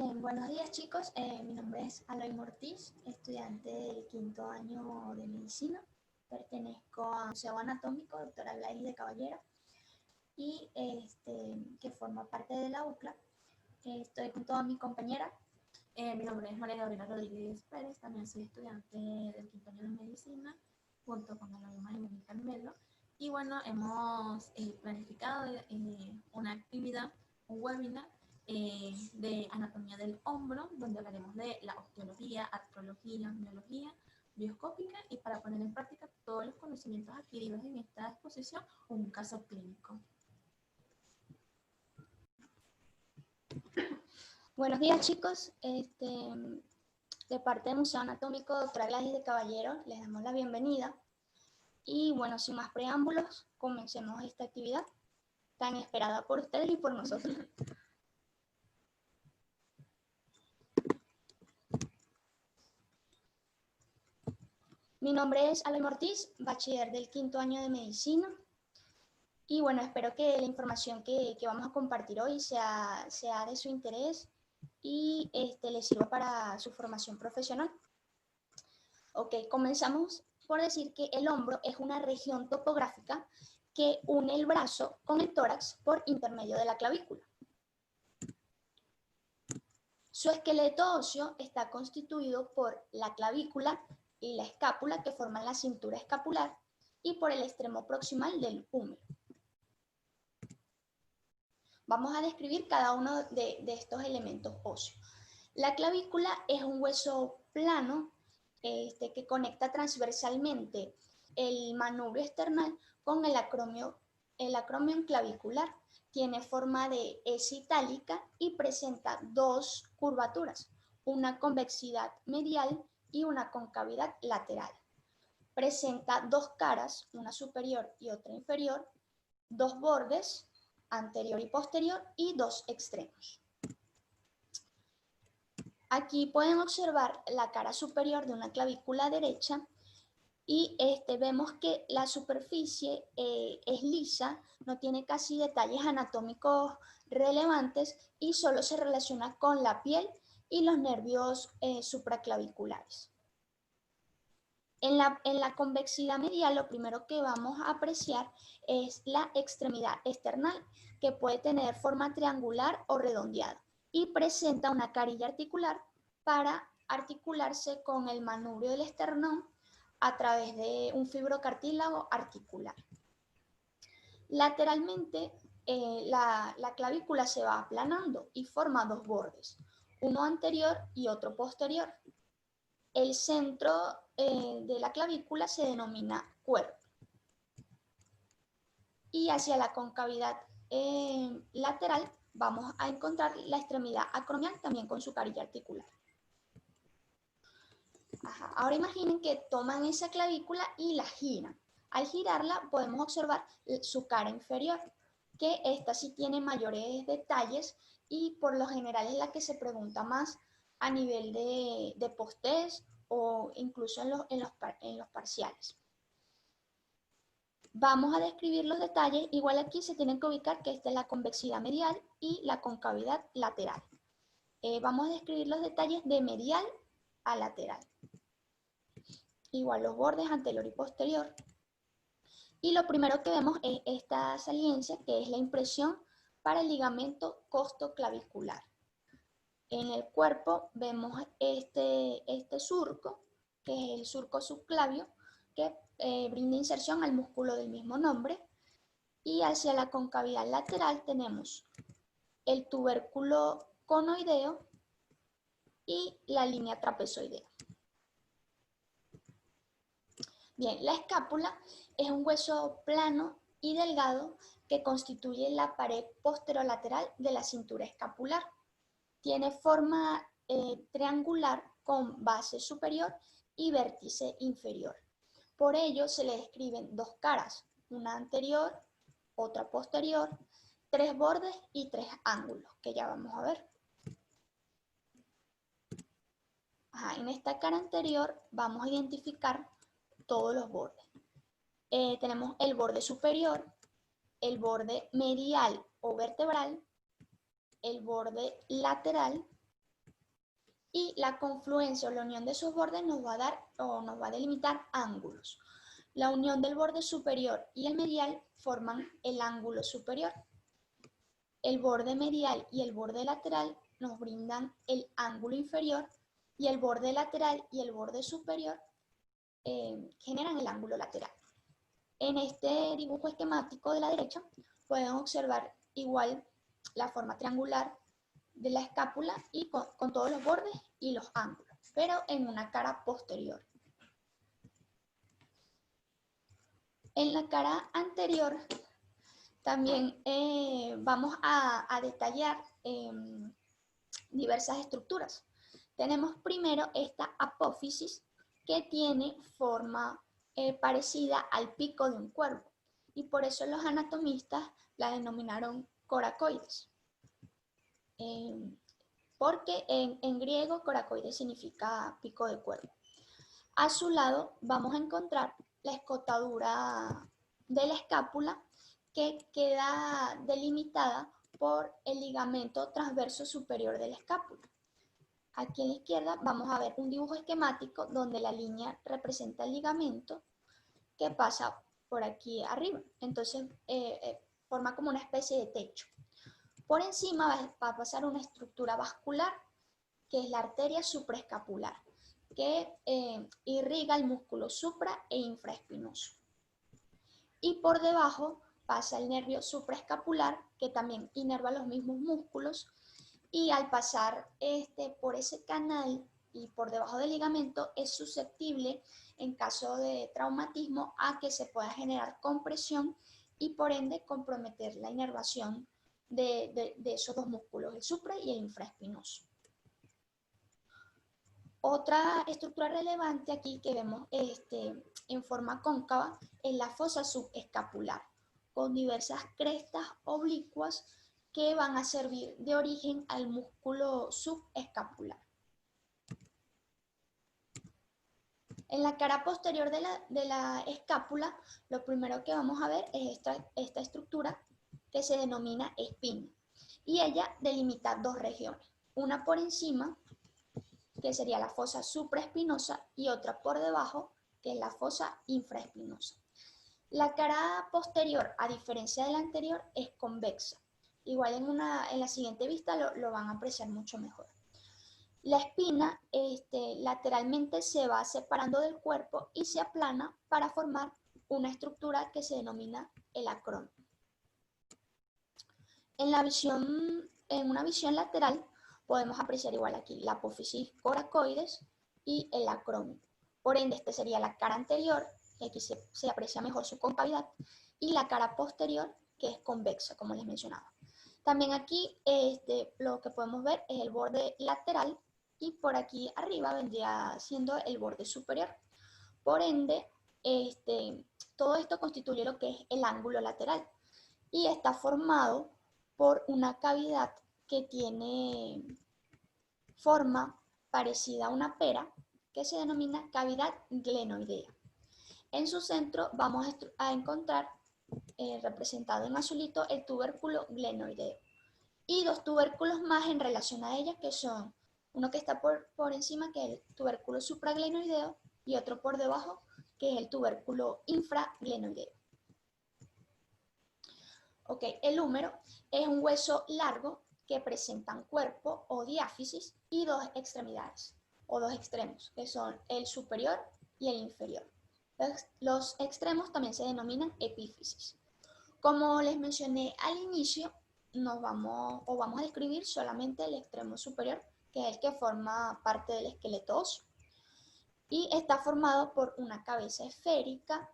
Bien, buenos días chicos, mi nombre es Aloy Mortiz, estudiante del quinto año de medicina, pertenezco a Museo Anatómico Doctora Gladys de Caballero y que forma parte de la UCLA. Estoy junto a mi compañera. Mi nombre es María Gabriela Rodríguez Pérez, también soy estudiante del quinto año de medicina, junto con Aloy y Carmelo. Y bueno, hemos planificado una actividad, un webinar de anatomía del hombro, donde hablaremos de la osteología, artrología, miología, bioscópica, y para poner en práctica todos los conocimientos adquiridos en esta exposición, un caso clínico. Buenos días chicos, de parte del Museo Anatómico Doctora Gladys de Caballero les damos la bienvenida. Y bueno, sin más preámbulos, comencemos esta actividad tan esperada por ustedes y por nosotros. Mi nombre es Aloy Mortiz, bachiller del quinto año de medicina. Y bueno, espero que la información que vamos a compartir hoy sea de su interés y les sirva para su formación profesional. Ok, comenzamos por decir que el hombro es una región topográfica que une el brazo con el tórax por intermedio de la clavícula. Su esqueleto óseo está constituido por la clavícula y la escápula, que forman la cintura escapular, y por el extremo proximal del húmero. Vamos a describir cada uno de estos elementos óseos. La clavícula es un hueso plano que conecta transversalmente el manubrio esternal con el acromion clavicular. Tiene forma de S itálica y presenta dos curvaturas, una convexidad medial y una concavidad lateral. Presenta dos caras, una superior y otra inferior, dos bordes, anterior y posterior, y dos extremos. Aquí pueden observar la cara superior de una clavícula derecha y vemos que la superficie es lisa, no tiene casi detalles anatómicos relevantes y solo se relaciona con la piel y los nervios supraclaviculares. En la convexidad medial, lo primero que vamos a apreciar es la extremidad esternal, que puede tener forma triangular o redondeada y presenta una carilla articular para articularse con el manubrio del esternón a través de un fibrocartílago articular. Lateralmente, la clavícula se va aplanando y forma dos bordes, uno anterior y otro posterior. El centro de la clavícula se denomina cuerpo. Y hacia la concavidad lateral vamos a encontrar la extremidad acromial, también con su carilla articular. Ahora imaginen que toman esa clavícula y la giran. Al girarla podemos observar su cara inferior, que esta sí tiene mayores detalles y por lo general es la que se pregunta más a nivel de post-test o incluso en los parciales. Vamos a describir los detalles. Igual aquí se tienen que ubicar que esta es la convexidad medial y la concavidad lateral. Vamos a describir los detalles de medial a lateral. Igual los bordes anterior y posterior. Y lo primero que vemos es esta saliencia, que es la impresión para el ligamento costoclavicular. En el cuerpo vemos este surco, que es el surco subclavio, que brinda inserción al músculo del mismo nombre. Y hacia la concavidad lateral tenemos el tubérculo conoideo y la línea trapezoidea. Bien, la escápula es un hueso plano y delgado que constituye la pared posterolateral de la cintura escapular. Tiene forma triangular con base superior y vértice inferior. Por ello se le describen dos caras, una anterior, otra posterior, tres bordes y tres ángulos, que ya vamos a ver. En esta cara anterior vamos a identificar todos los bordes. Tenemos el borde superior, el borde medial o vertebral, el borde lateral y la confluencia o la unión de sus bordes nos va a dar o nos va a delimitar ángulos. La unión del borde superior y el medial forman el ángulo superior. El borde medial y el borde lateral nos brindan el ángulo inferior y el borde lateral y el borde superior generan el ángulo lateral. En este dibujo esquemático de la derecha pueden observar igual la forma triangular de la escápula y con todos los bordes y los ángulos, pero en una cara posterior. En la cara anterior también vamos a detallar diversas estructuras. Tenemos primero esta apófisis que tiene forma parecida al pico de un cuervo y por eso los anatomistas la denominaron coracoides. Porque en griego coracoides significa pico de cuervo. A su lado vamos a encontrar la escotadura de la escápula que queda delimitada por el ligamento transverso superior de la escápula. Aquí a la izquierda vamos a ver un dibujo esquemático donde la línea representa el ligamento que pasa por aquí arriba. Entonces forma como una especie de techo. Por encima va a pasar una estructura vascular que es la arteria supraescapular, que irriga el músculo supra e infraespinoso. Y por debajo pasa el nervio supraescapular, que también inerva los mismos músculos, y al pasar por ese canal y por debajo del ligamento es susceptible, en caso de traumatismo, a que se pueda generar compresión y por ende comprometer la inervación de esos dos músculos, el supra y el infraespinoso. Otra estructura relevante aquí que vemos en forma cóncava es la fosa subescapular, con diversas crestas oblicuas que van a servir de origen al músculo subescapular. En la cara posterior de la escápula, lo primero que vamos a ver es esta estructura que se denomina espina, y ella delimita dos regiones, una por encima, que sería la fosa supraespinosa, y otra por debajo, que es la fosa infraespinosa. La cara posterior, a diferencia de la anterior, es convexa. Igual en la siguiente vista lo van a apreciar mucho mejor. La espina lateralmente se va separando del cuerpo y se aplana para formar una estructura que se denomina el acromion. En una visión lateral podemos apreciar igual aquí la apófisis coracoides y el acromion. Por ende, esta sería la cara anterior, que aquí se aprecia mejor su concavidad, y la cara posterior, que es convexa, como les mencionaba. También aquí lo que podemos ver es el borde lateral y por aquí arriba vendría siendo el borde superior. Por ende, todo esto constituye lo que es el ángulo lateral y está formado por una cavidad que tiene forma parecida a una pera, que se denomina cavidad glenoidea. En su centro vamos a encontrar representado en azulito el tubérculo glenoideo y dos tubérculos más en relación a ella, que son uno que está por encima, que es el tubérculo supraglenoideo, y otro por debajo, que es el tubérculo infraglenoideo. Ok, el húmero es un hueso largo que presenta un cuerpo o diáfisis y dos extremidades o dos extremos, que son el superior y el inferior. Los extremos también se denominan epífisis. Como les mencioné al inicio, vamos a describir solamente el extremo superior, que es el que forma parte del esqueleto óseo. Y está formado por una cabeza esférica,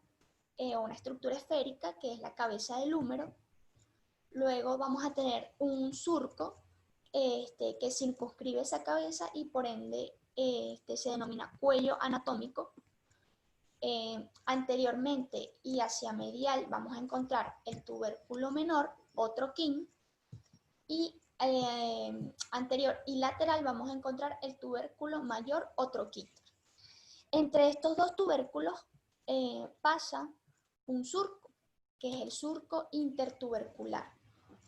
o una estructura esférica, que es la cabeza del húmero. Luego vamos a tener un surco que circunscribe esa cabeza y por ende se denomina cuello anatómico. Anteriormente y hacia medial vamos a encontrar el tubérculo menor o troquín, y anterior y lateral vamos a encontrar el tubérculo mayor o troquíter. Entre estos dos tubérculos pasa un surco, que es el surco intertubercular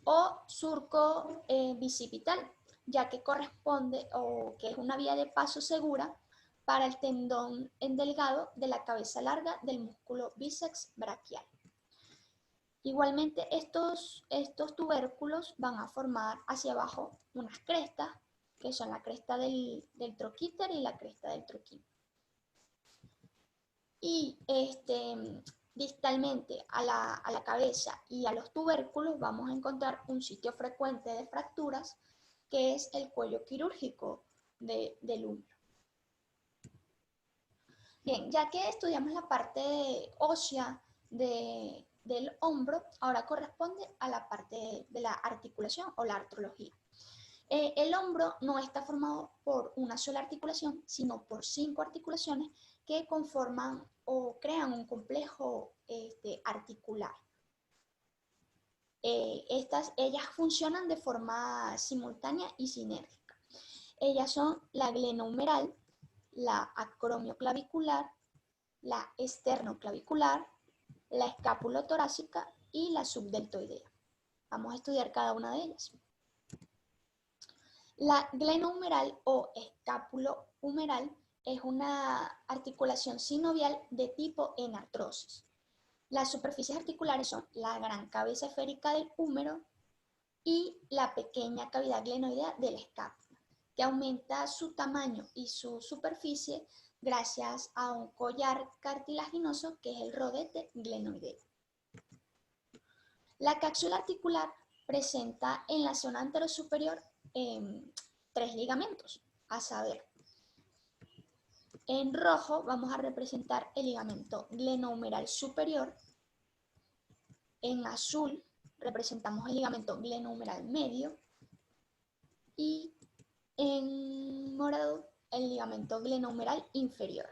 o surco bicipital, ya que corresponde o que es una vía de paso segura para el tendón delgado de la cabeza larga del músculo bíceps braquial. Igualmente, estos tubérculos van a formar hacia abajo unas crestas, que son la cresta del troquíter y la cresta del troquín. Y distalmente a la cabeza y a los tubérculos vamos a encontrar un sitio frecuente de fracturas, que es el cuello quirúrgico del húmero. Bien, ya que estudiamos la parte ósea del hombro, ahora corresponde a la parte de la articulación o la artrología. El hombro no está formado por una sola articulación, sino por 5 articulaciones que conforman o crean un complejo articular. Ellas funcionan de forma simultánea y sinérgica. Ellas son la glenohumeral, la acromioclavicular, la esternoclavicular, la escapulotorácica y la subdeltoidea. Vamos a estudiar cada una de ellas. La glenohumeral o escapulohumeral es una articulación sinovial de tipo enartrosis. Las superficies articulares son la gran cabeza esférica del húmero y la pequeña cavidad glenoidea de la escápula, que aumenta su tamaño y su superficie gracias a un collar cartilaginoso que es el rodete glenoideo. La cápsula articular presenta en la zona anterosuperior 3 ligamentos, a saber, en rojo vamos a representar el ligamento glenohumeral superior, en azul representamos el ligamento glenohumeral medio y en morado el ligamento glenohumeral inferior.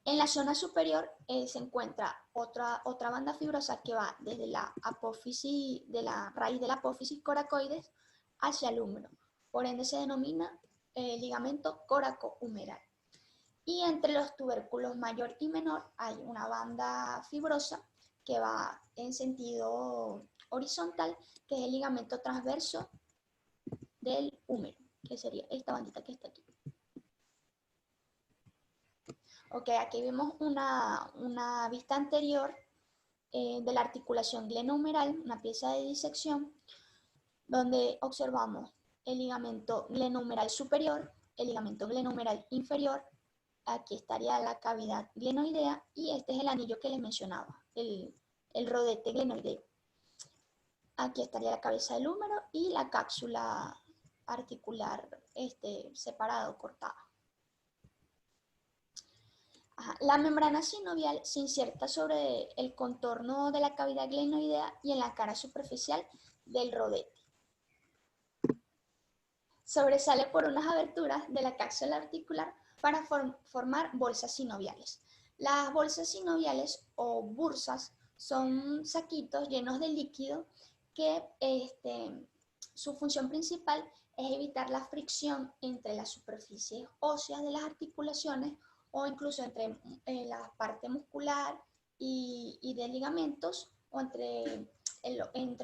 En la zona superior se encuentra otra banda fibrosa que va desde la apófisis, de la raíz de la apófisis coracoides hacia el húmero. Por ende se denomina ligamento coracohumeral. Y entre los tubérculos mayor y menor hay una banda fibrosa que va en sentido horizontal, que es el ligamento transverso del húmero, que sería esta bandita que está aquí. Ok, aquí vemos una vista anterior de la articulación glenohumeral, una pieza de disección, donde observamos el ligamento glenohumeral superior, el ligamento glenohumeral inferior, aquí estaría la cavidad glenoidea y este es el anillo que les mencionaba, el rodete glenoideo. Aquí estaría la cabeza del húmero y la cápsula articular separada o cortada. La membrana sinovial se inserta sobre el contorno de la cavidad glenoidea y en la cara superficial del rodete. Sobresale por unas aberturas de la cápsula articular para formar bolsas sinoviales. Las bolsas sinoviales o bursas son saquitos llenos de líquido que su función principal es evitar la fricción entre las superficies óseas de las articulaciones o incluso entre la parte muscular y de ligamentos o entre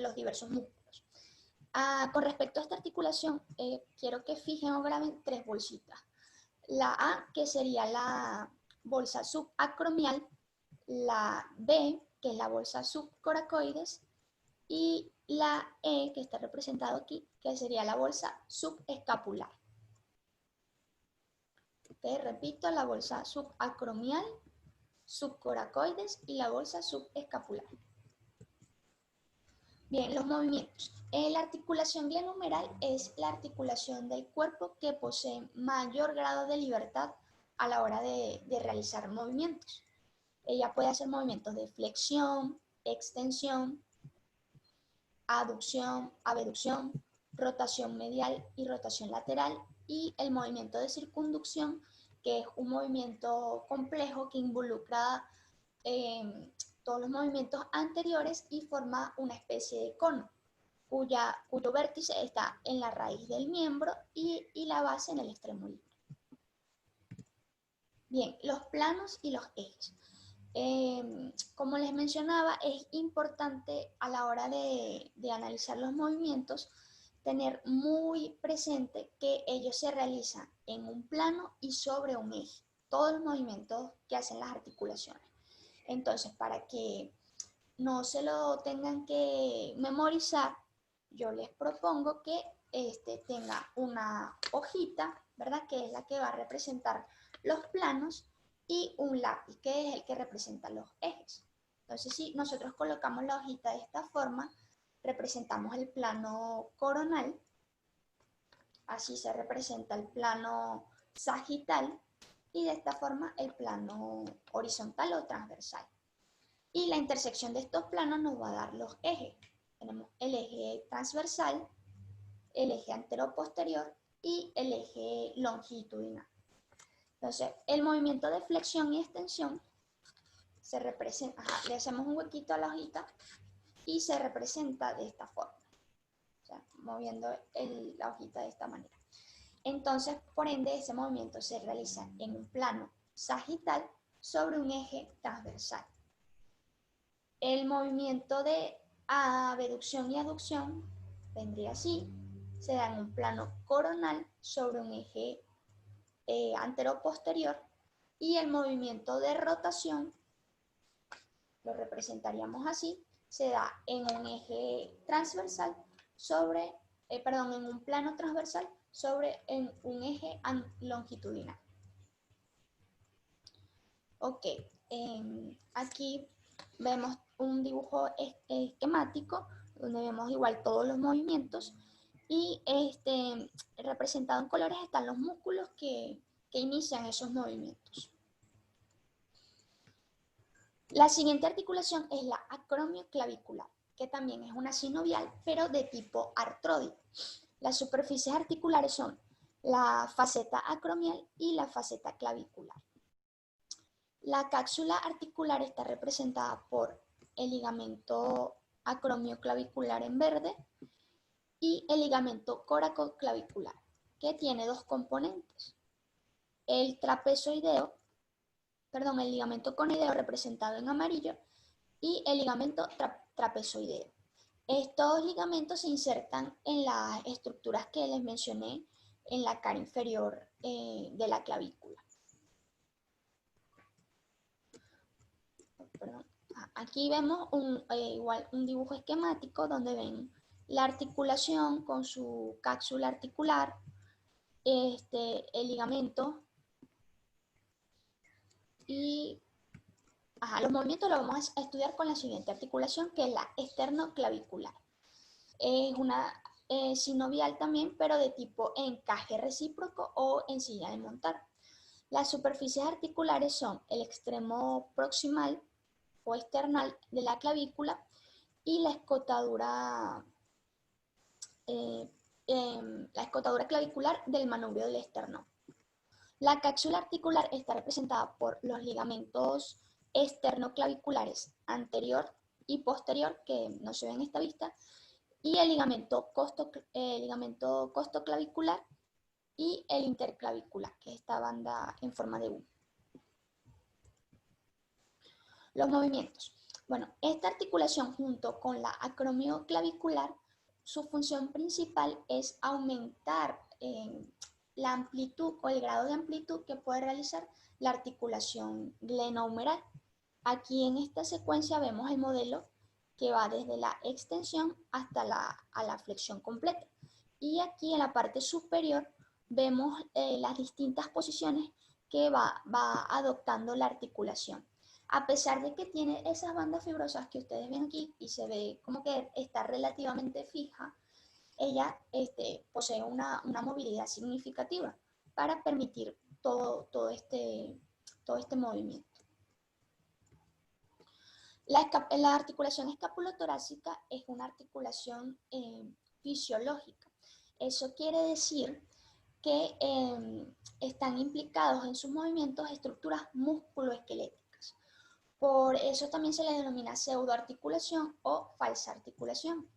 los diversos músculos. Con respecto a esta articulación, quiero que fijen o graben 3 bolsitas. La A, que sería la bolsa subacromial, la B, que es la bolsa subcoracoides, y la E, que está representado aquí, que sería la bolsa subescapular. Repito, la bolsa subacromial, subcoracoides y la bolsa subescapular. Bien, los movimientos. La articulación glenohumeral es la articulación del cuerpo que posee mayor grado de libertad a la hora de realizar movimientos. Ella puede hacer movimientos de flexión, extensión, aducción, abducción, rotación medial y rotación lateral, y el movimiento de circunducción, que es un movimiento complejo que involucra todos los movimientos anteriores y forma una especie de cono, cuyo vértice está en la raíz del miembro y la base en el extremo libre. Bien, los planos y los ejes. Como les mencionaba, es importante a la hora de analizar los movimientos tener muy presente que ellos se realizan en un plano y sobre un eje, todos los movimientos que hacen las articulaciones. Entonces, para que no se lo tengan que memorizar, yo les propongo que tenga una hojita, ¿verdad? Que es la que va a representar los planos, y un lápiz, que es el que representa los ejes. Entonces, si nosotros colocamos la hojita de esta forma, representamos el plano coronal, así se representa el plano sagital, y de esta forma el plano horizontal o transversal. Y la intersección de estos planos nos va a dar los ejes. Tenemos el eje transversal, el eje antero-posterior y el eje longitudinal. Entonces, el movimiento de flexión y extensión se representa, le hacemos un huequito a la hojita y se representa de esta forma, o sea, moviendo la hojita de esta manera. Entonces, por ende, ese movimiento se realiza en un plano sagital sobre un eje transversal. El movimiento de abducción y aducción vendría así, se da en un plano coronal sobre un eje antero-posterior, y el movimiento de rotación lo representaríamos así, se da en un eje transversal sobre, en un plano transversal sobre un eje longitudinal. Ok, aquí vemos un dibujo esquemático donde vemos igual todos los movimientos, y representado en colores están los músculos que inician esos movimientos. La siguiente articulación es la acromioclavicular, que también es una sinovial, pero de tipo artródico. Las superficies articulares son la faceta acromial y la faceta clavicular. La cápsula articular está representada por el ligamento acromioclavicular en verde y el ligamento coracoclavicular, que tiene dos componentes. El ligamento conoideo representado en amarillo y el ligamento trapezoideo. Estos ligamentos se insertan en las estructuras que les mencioné en la cara inferior de la clavícula. Aquí vemos igual un dibujo esquemático donde ven la articulación con su cápsula articular, el ligamento, y los movimientos los vamos a estudiar con la siguiente articulación, que es la esternoclavicular. Es una sinovial también, pero de tipo encaje recíproco o en silla de montar. Las superficies articulares son el extremo proximal o external de la clavícula y la escotadura clavicular del manubrio del esternón. La cápsula articular está representada por los ligamentos esternoclaviculares anterior y posterior, que no se ven en esta vista, y el ligamento costoclavicular y el interclavicular, que es esta banda en forma de U. Los movimientos. Bueno, esta articulación junto con la acromioclavicular, su función principal es aumentar la amplitud o el grado de amplitud que puede realizar la articulación glenohumeral. Aquí en esta secuencia vemos el modelo que va desde la extensión hasta la flexión completa. Y aquí en la parte superior vemos las distintas posiciones que va adoptando la articulación. A pesar de que tiene esas bandas fibrosas que ustedes ven aquí y se ve como que está relativamente fija, ella posee una movilidad significativa para permitir todo este movimiento. La articulación escapulotorácica es una articulación fisiológica. Eso quiere decir que están implicados en sus movimientos estructuras musculoesqueléticas. Por eso también se le denomina pseudoarticulación o falsa articulación.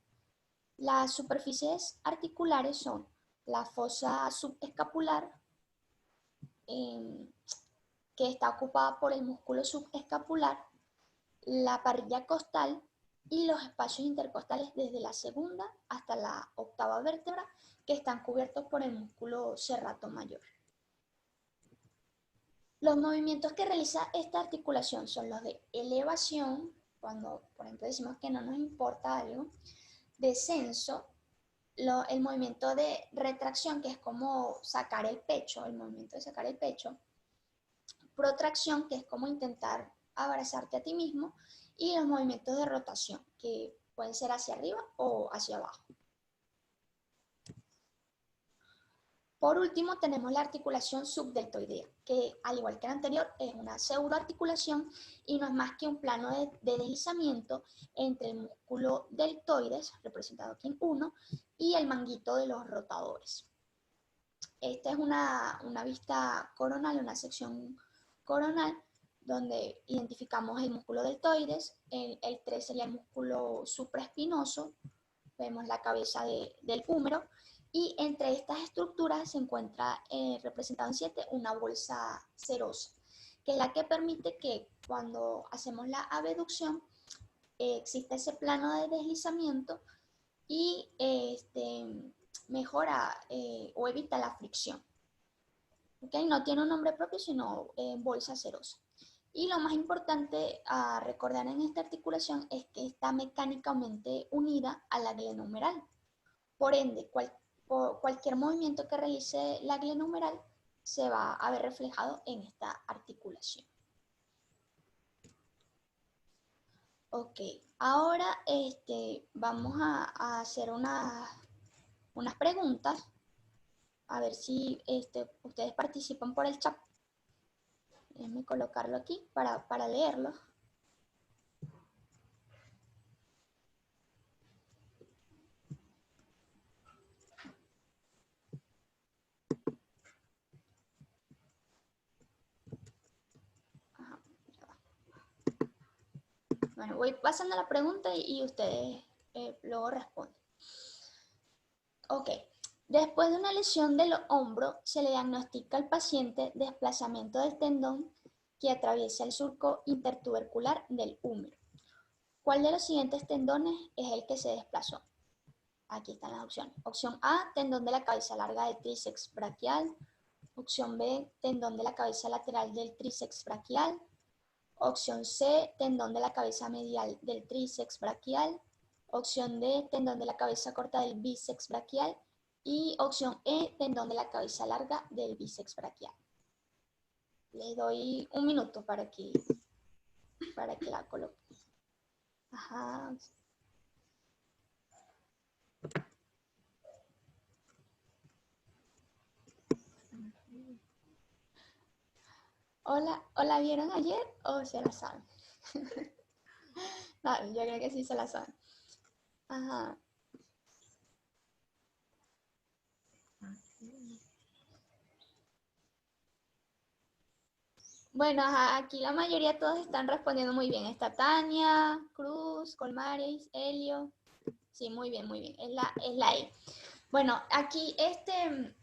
Las superficies articulares son la fosa subescapular, que está ocupada por el músculo subescapular, la parrilla costal, y los espacios intercostales desde la segunda hasta la octava vértebra, que están cubiertos por el músculo serrato mayor. Los movimientos que realiza esta articulación son los de elevación, cuando por ejemplo decimos que no nos importa algo, descenso, el movimiento de retracción, que es como sacar el pecho, el movimiento de sacar el pecho, protracción, que es como intentar abrazarte a ti mismo, y los movimientos de rotación, que pueden ser hacia arriba o hacia abajo. Por último, tenemos la articulación subdeltoidea, que al igual que la anterior es una pseudoarticulación y no es más que un plano de deslizamiento entre el músculo deltoides, representado aquí en 1, y el manguito de los rotadores. Esta es una vista coronal, una sección coronal, donde identificamos el músculo deltoides, el 3 sería el músculo supraespinoso, vemos la cabeza del húmero, y entre estas estructuras se encuentra representado en 7 una bolsa serosa, que es la que permite que cuando hacemos la abducción exista ese plano de deslizamiento y mejora o evita la fricción. ¿Okay? No tiene un nombre propio, sino bolsa serosa. Y lo más importante a recordar en esta articulación es que está mecánicamente unida a la glenohumeral. Por ende, cualquier movimiento que realice la glenohumeral se va a ver reflejado en esta articulación. Ok, ahora vamos a hacer unas preguntas, a ver si ustedes participan por el chat. Déjenme colocarlo aquí para leerlo. Ajá, ya va. Bueno, voy pasando la pregunta y ustedes luego responden. Ok, después de una lesión del hombro, se le diagnostica al paciente desplazamiento del tendón que atraviesa el surco intertubercular del húmero. ¿Cuál de los siguientes tendones es el que se desplazó? Aquí están las opciones. Opción A, tendón de la cabeza larga del tríceps braquial. Opción B, tendón de la cabeza lateral del tríceps braquial. Opción C, tendón de la cabeza medial del tríceps braquial. Opción D, tendón de la cabeza corta del bíceps braquial. Y opción E, tendón de la cabeza larga del bíceps braquial. Les doy un minuto para que la coloquen. Ajá. Hola, ¿la vieron ayer o se la saben? No, yo creo que sí se la saben. Ajá. Bueno, ajá, aquí la mayoría todos están respondiendo muy bien. Está Tania, Cruz, Colmares, Helio. Sí, muy bien, muy bien. Es la E. Bueno, aquí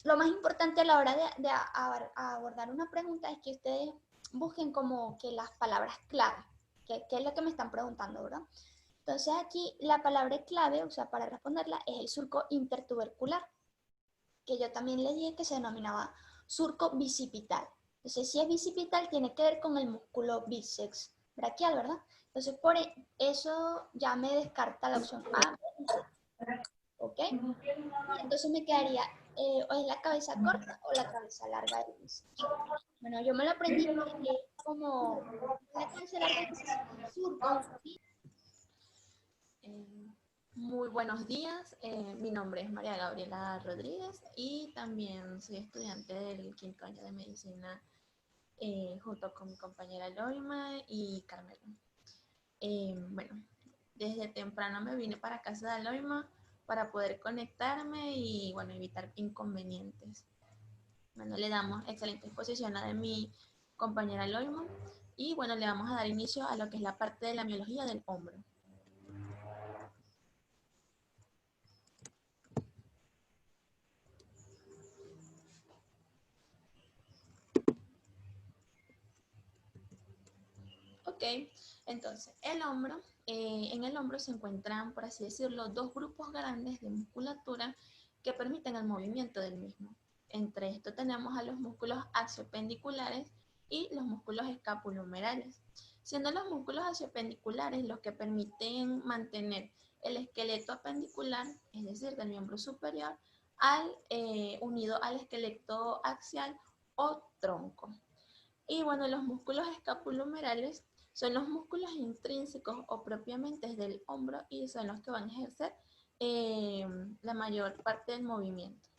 lo más importante a la hora de abordar una pregunta es que ustedes busquen como que las palabras clave, que es lo que me están preguntando, ¿verdad? Entonces aquí la palabra clave, o sea, para responderla, es el surco intertubercular, que yo también les dije que se denominaba surco bicipital. Entonces, si es bicipital, tiene que ver con el músculo bíceps braquial, ¿verdad? Entonces, por eso ya me descarta la opción A, ¿ok? Y entonces me quedaría, o es la cabeza corta o la cabeza larga del bíceps. Bueno, yo me lo aprendí porque como la cabeza larga del bíceps, surco. Muy buenos días, mi nombre es María Gabriela Rodríguez y también soy estudiante del quinto año de medicina junto con mi compañera Lorima y Carmelo. Bueno, desde temprano me vine para casa de Lorima para poder conectarme y bueno, evitar inconvenientes. Bueno, le damos excelente exposición a de mi compañera Lorima y bueno, le vamos a dar inicio a lo que es la parte de la miología del hombro. Ok, entonces el hombro, en el hombro se encuentran, por así decirlo, dos grupos grandes de musculatura que permiten el movimiento del mismo. Entre esto tenemos a los músculos axiopendiculares y los músculos escapulohumerales, siendo los músculos axiopendiculares los que permiten mantener el esqueleto apendicular, es decir, del miembro superior, unido al esqueleto axial o tronco. Y bueno, los músculos escapulohumerales son los músculos intrínsecos o propiamente del hombro y son los que van a ejercer la mayor parte del movimiento.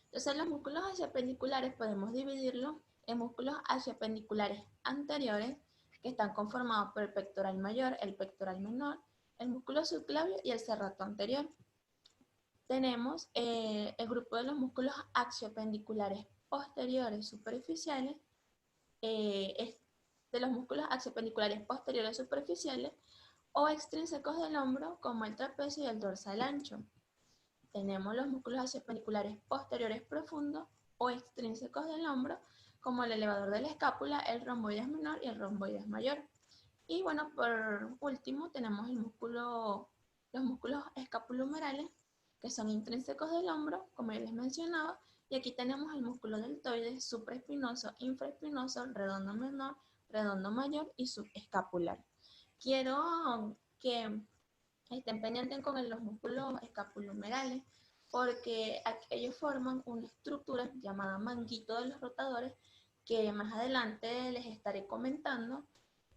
Entonces, los músculos axiopendiculares podemos dividirlos en músculos axiopendiculares anteriores, que están conformados por el pectoral mayor, el pectoral menor, el músculo subclavio y el serrato anterior. Tenemos el grupo de los músculos axiopendiculares posteriores superficiales, de los músculos axiopendiculares posteriores superficiales o extrínsecos del hombro, como el trapecio y el dorsal ancho. Tenemos los músculos axiopendiculares posteriores profundos o extrínsecos del hombro, como el elevador de la escápula, el romboides menor y el romboides mayor. Y bueno, por último tenemos los músculos escapulohumerales, que son intrínsecos del hombro, como ya les mencionaba, y aquí tenemos el músculo deltoide, supraespinoso, infraespinoso, redondo menor, redondo mayor y subescapular. Quiero que estén pendientes con los músculos escapulohumerales, porque ellos forman una estructura llamada manguito de los rotadores, que más adelante les estaré comentando.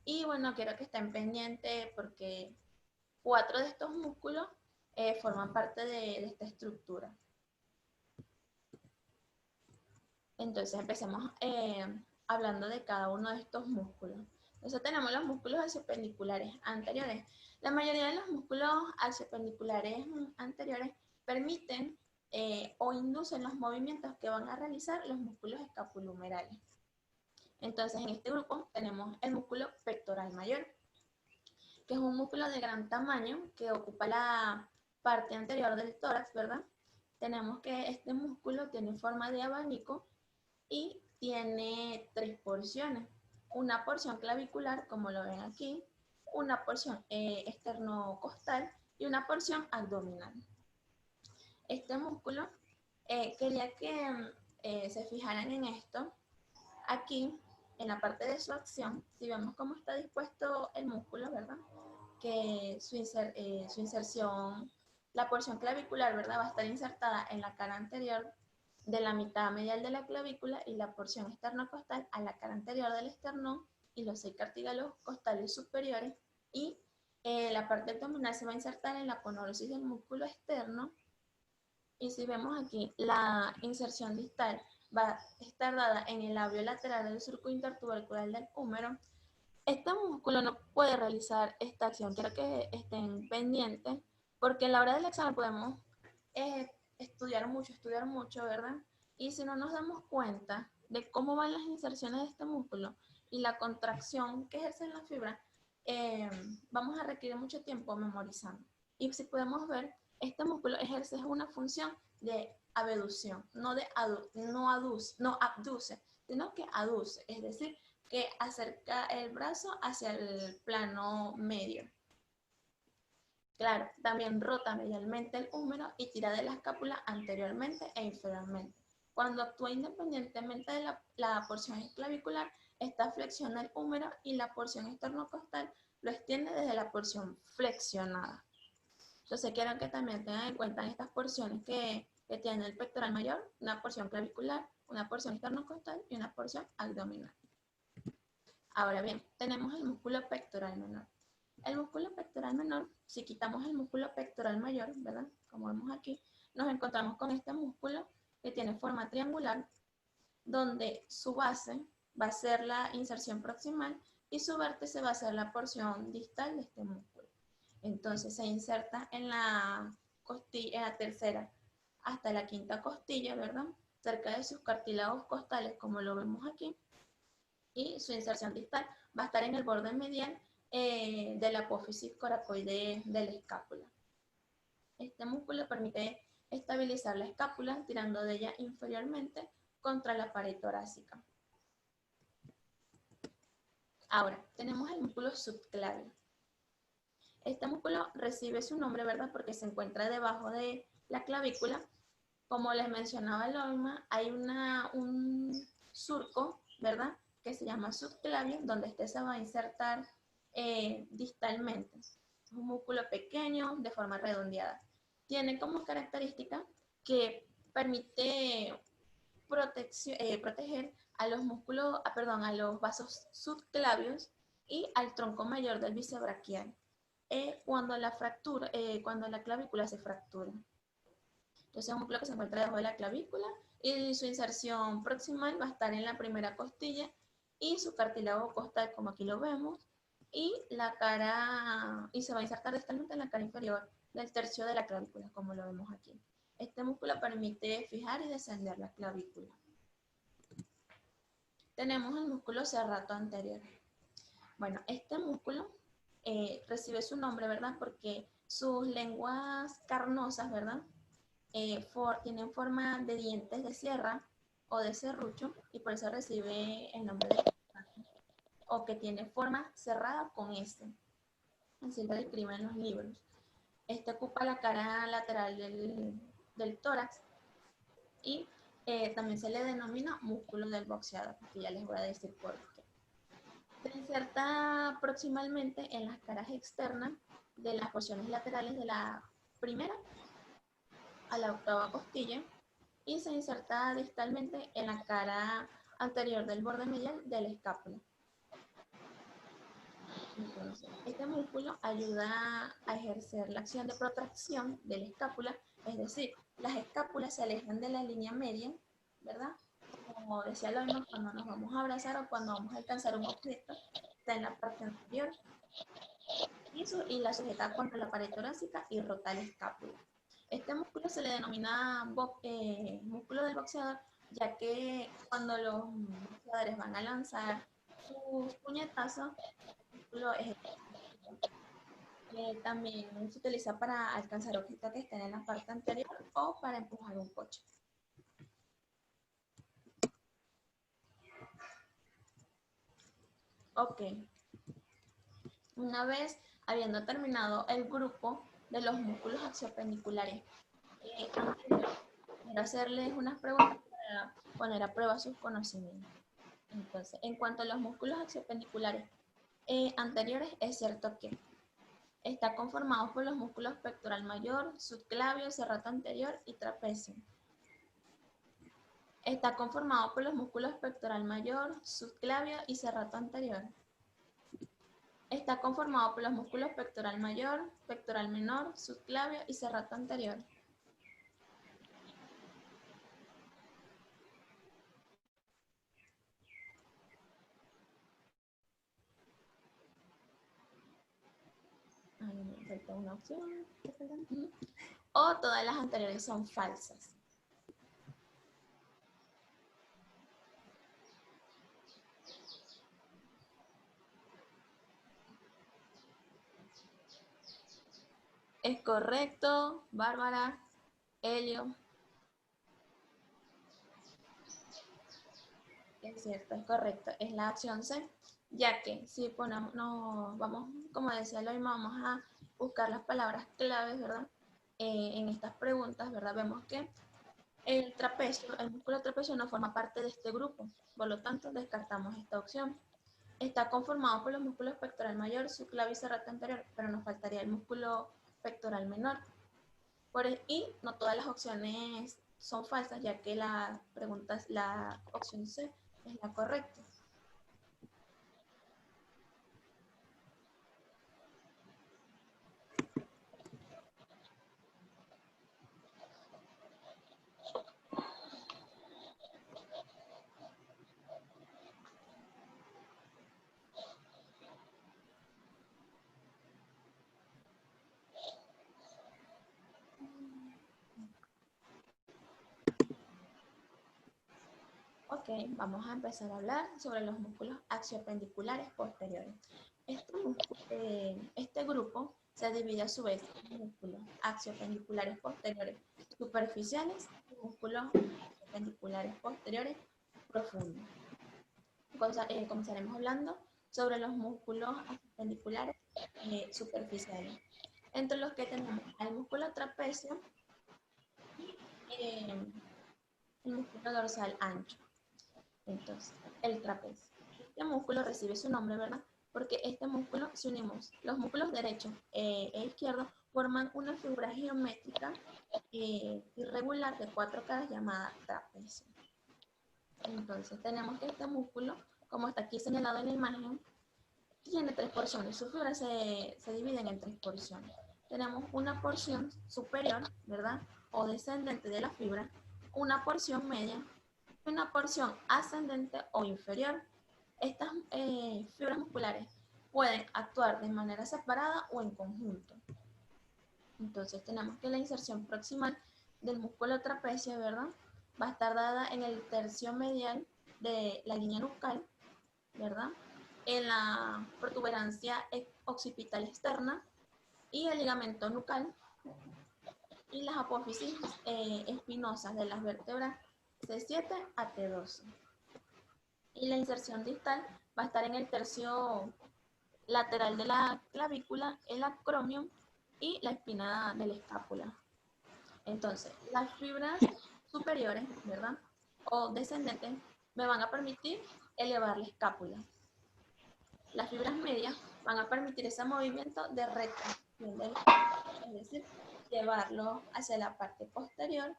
Y bueno, quiero que estén pendientes porque 4 de estos músculos forman parte de esta estructura. Entonces empecemos hablando de cada uno de estos músculos. Entonces tenemos los músculos axiopendiculares anteriores. La mayoría de los músculos axiopendiculares anteriores permiten o inducen los movimientos que van a realizar los músculos escapulohumerales. Entonces en este grupo tenemos el músculo pectoral mayor, que es un músculo de gran tamaño que ocupa la parte anterior del tórax, ¿verdad? Tenemos que este músculo tiene forma de abanico y tiene 3 porciones. Una porción clavicular, como lo ven aquí, una porción esternocostal y una porción abdominal. Este músculo, quería que se fijaran en esto. Aquí, en la parte de su acción, si vemos cómo está dispuesto el músculo, ¿verdad? Que su inserción, la porción clavicular, ¿verdad? Va a estar insertada en la cara anterior de la mitad medial de la clavícula y la porción esternocostal a la cara anterior del esternón y los 6 cartílagos costales superiores, y la parte abdominal se va a insertar en la aponeurosis del músculo externo. Y si vemos aquí, la inserción distal va a estar dada en el labio lateral del surco intertubercular del húmero. Este músculo no puede realizar esta acción. Quiero que estén pendientes, porque a la hora del examen podemos estudiar mucho, ¿verdad? Y si no nos damos cuenta de cómo van las inserciones de este músculo y la contracción que ejerce la fibra, vamos a requerir mucho tiempo memorizando. Y si podemos ver, este músculo ejerce una función de abducción, no abduce, sino que aduce, es decir, que acerca el brazo hacia el plano medio. Claro, también rota medialmente el húmero y tira de la escápula anteriormente e inferiormente. Cuando actúa independientemente de la porción clavicular, esta flexiona el húmero y la porción esternocostal lo extiende desde la porción flexionada. Entonces quiero que también tengan en cuenta estas porciones que tiene el pectoral mayor, una porción clavicular, una porción esternocostal y una porción abdominal. Ahora bien, tenemos el músculo pectoral menor. El músculo pectoral menor, si quitamos el músculo pectoral mayor, ¿verdad? Como vemos aquí, nos encontramos con este músculo que tiene forma triangular, donde su base va a ser la inserción proximal y su vértice va a ser la porción distal de este músculo. Entonces se inserta en la costilla, en la tercera hasta la quinta costilla, ¿verdad? Cerca de sus cartílagos costales, como lo vemos aquí, y su inserción distal va a estar en el borde medial de la apófisis coracoide de la escápula. Este músculo permite estabilizar la escápula tirando de ella inferiormente contra la pared torácica. Ahora, tenemos el músculo subclavio. Este músculo recibe su nombre, ¿verdad? Porque se encuentra debajo de la clavícula. Como les mencionaba Lorma, hay un surco, ¿verdad? Que se llama subclavio, donde este se va a insertar distalmente. Es un músculo pequeño, de forma redondeada. Tiene como característica que permite proteger a los músculos, a los vasos subclavios y al tronco mayor del bíceps braquial cuando la clavícula se fractura. Entonces es un músculo que se encuentra debajo de la clavícula y su inserción proximal va a estar en la primera costilla y su cartílago costal, como aquí lo vemos, y se va a insertar distalmente en la cara inferior del tercio de la clavícula, como lo vemos aquí. Este músculo permite fijar y descender la clavícula. Tenemos el músculo serrato anterior. Bueno, este músculo recibe su nombre, ¿verdad? Porque sus lenguas carnosas, ¿verdad? Tienen forma de dientes de sierra o de serrucho y por eso recibe el nombre de o que tiene forma cerrada con S. Así lo describen en los libros. Este ocupa la cara lateral del tórax y también se le denomina músculo del boxeador, que ya les voy a decir por qué. Se inserta proximalmente en las caras externas de las porciones laterales de la primera a la octava costilla y se inserta distalmente en la cara anterior del borde medial de la escápula. Entonces, este músculo ayuda a ejercer la acción de protracción de la escápula, es decir, las escápulas se alejan de la línea media, ¿verdad? Como decía Loima, cuando nos vamos a abrazar o cuando vamos a alcanzar un objeto, está en la parte anterior y la sujeta contra la pared torácica y rota la escápula. Este músculo se le denomina músculo del boxeador, ya que cuando los boxeadores van a lanzar sus puñetazos, el músculo es también se utiliza para alcanzar objetos que estén en la parte anterior o para empujar un coche. Ok. Una vez habiendo terminado el grupo de los músculos axiopendiculares quiero hacerles unas preguntas para poner a prueba sus conocimientos. Entonces, en cuanto a los músculos axiopendiculares anteriores, es cierto que está conformado por los músculos pectoral mayor, subclavio, serrato anterior y trapecio. Está conformado por los músculos pectoral mayor, subclavio y serrato anterior. Está conformado por los músculos pectoral mayor, pectoral menor, subclavio y serrato anterior. Me falta una opción. O todas las anteriores son falsas. Es correcto, Bárbara, Helio. Es cierto, es correcto. Es la opción C, ya que si ponemos, vamos, como decía Loima, vamos a buscar las palabras claves, ¿verdad? En estas preguntas, ¿verdad? Vemos que el trapecio, el músculo trapecio no forma parte de este grupo, por lo tanto descartamos esta opción. Está conformado por los músculos pectoral mayor, subclavio y serrato anterior, pero nos faltaría el músculo pectoral menor. Y no todas las opciones son falsas, ya que la opción C es la correcta. Ok, vamos a empezar a hablar sobre los músculos axiopendiculares posteriores. Este grupo se divide a su vez en músculos axiopendiculares posteriores superficiales y músculos axiopendiculares posteriores profundos. Comenzaremos hablando sobre los músculos apendiculares superficiales, entre los que tenemos al músculo trapecio y el músculo dorsal ancho. Entonces, el trapecio. Este músculo recibe su nombre, ¿verdad? Porque este músculo, si unimos los músculos derecho e izquierdo, forman una figura geométrica irregular de 4 caras llamada trapecio. Entonces, tenemos que este músculo, como está aquí señalado en la imagen, tiene 3 porciones. Sus fibras se dividen en 3 porciones. Tenemos una porción superior, ¿verdad? O descendente de la fibra, una porción media, una porción ascendente o inferior. Estas fibras musculares pueden actuar de manera separada o en conjunto. Entonces tenemos que la inserción proximal del músculo trapecio, ¿verdad? Va a estar dada en el tercio medial de la línea nucal, ¿verdad? En la protuberancia occipital externa y el ligamento nucal y las apófisis espinosas de las vértebras C7 a T12. Y la inserción distal va a estar en el tercio lateral de la clavícula, el acromion y la espina de la escápula. Entonces, las fibras superiores, ¿verdad? O descendentes me van a permitir elevar la escápula. Las fibras medias van a permitir ese movimiento de retracción del escápula, es decir, llevarlo hacia la parte posterior.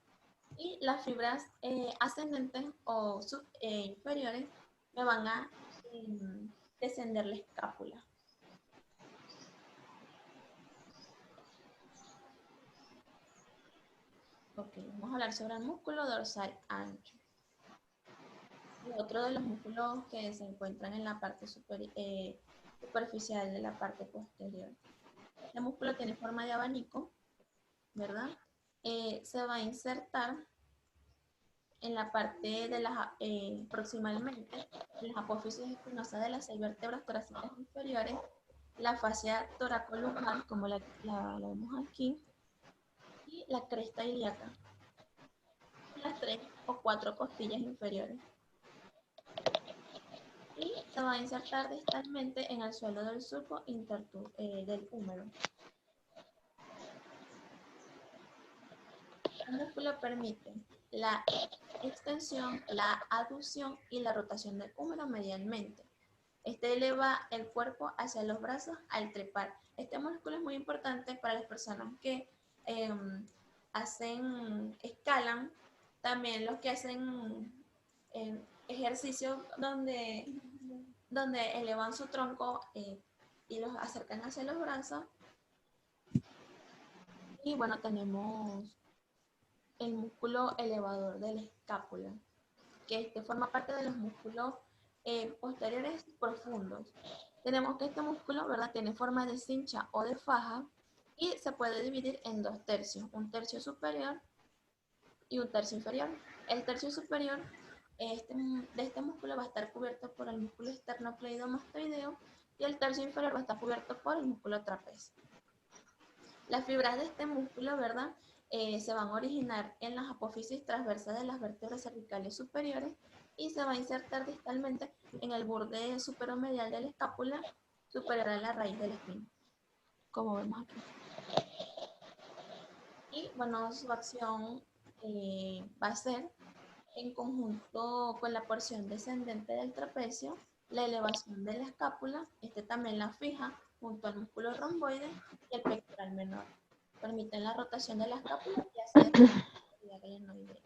Y las fibras ascendentes o inferiores me van a descender la escápula. Ok, vamos a hablar sobre el músculo dorsal ancho. Otro de los músculos que se encuentran en la parte superficial de la parte posterior. Este músculo tiene forma de abanico, ¿verdad? Se va a insertar en la parte de las, proximalmente, en las apófisis espinosas de las 6 vértebras torácicas inferiores, la fascia toracolumbar, como la vemos aquí, y la cresta ilíaca, las 3 o 4 costillas inferiores. Y se va a insertar distalmente en el suelo del surco del húmero. El músculo permite la extensión, la aducción y la rotación del húmero medialmente. Este eleva el cuerpo hacia los brazos al trepar. Este músculo es muy importante para las personas que escalan, también los que hacen ejercicios donde elevan su tronco y los acercan hacia los brazos. Y bueno, tenemos el músculo elevador de la escápula, que forma parte de los músculos posteriores profundos. Tenemos que este músculo, ¿verdad?, tiene forma de cincha o de faja y se puede dividir en 2 tercios, un tercio superior y un tercio inferior. El tercio superior de este músculo va a estar cubierto por el músculo esternocleidomastoideo y el tercio inferior va a estar cubierto por el músculo trapecio. Las fibras de este músculo, ¿verdad?, se van a originar en las apófisis transversas de las vértebras cervicales superiores y se va a insertar distalmente en el borde superomedial de la escápula superior a la raíz de la espina, como vemos aquí. Y bueno, su acción va a ser, en conjunto con la porción descendente del trapecio, la elevación de la escápula, también la fija junto al músculo romboide y el pectoral menor. Permiten la rotación de la escápula y hacer la glenoidea.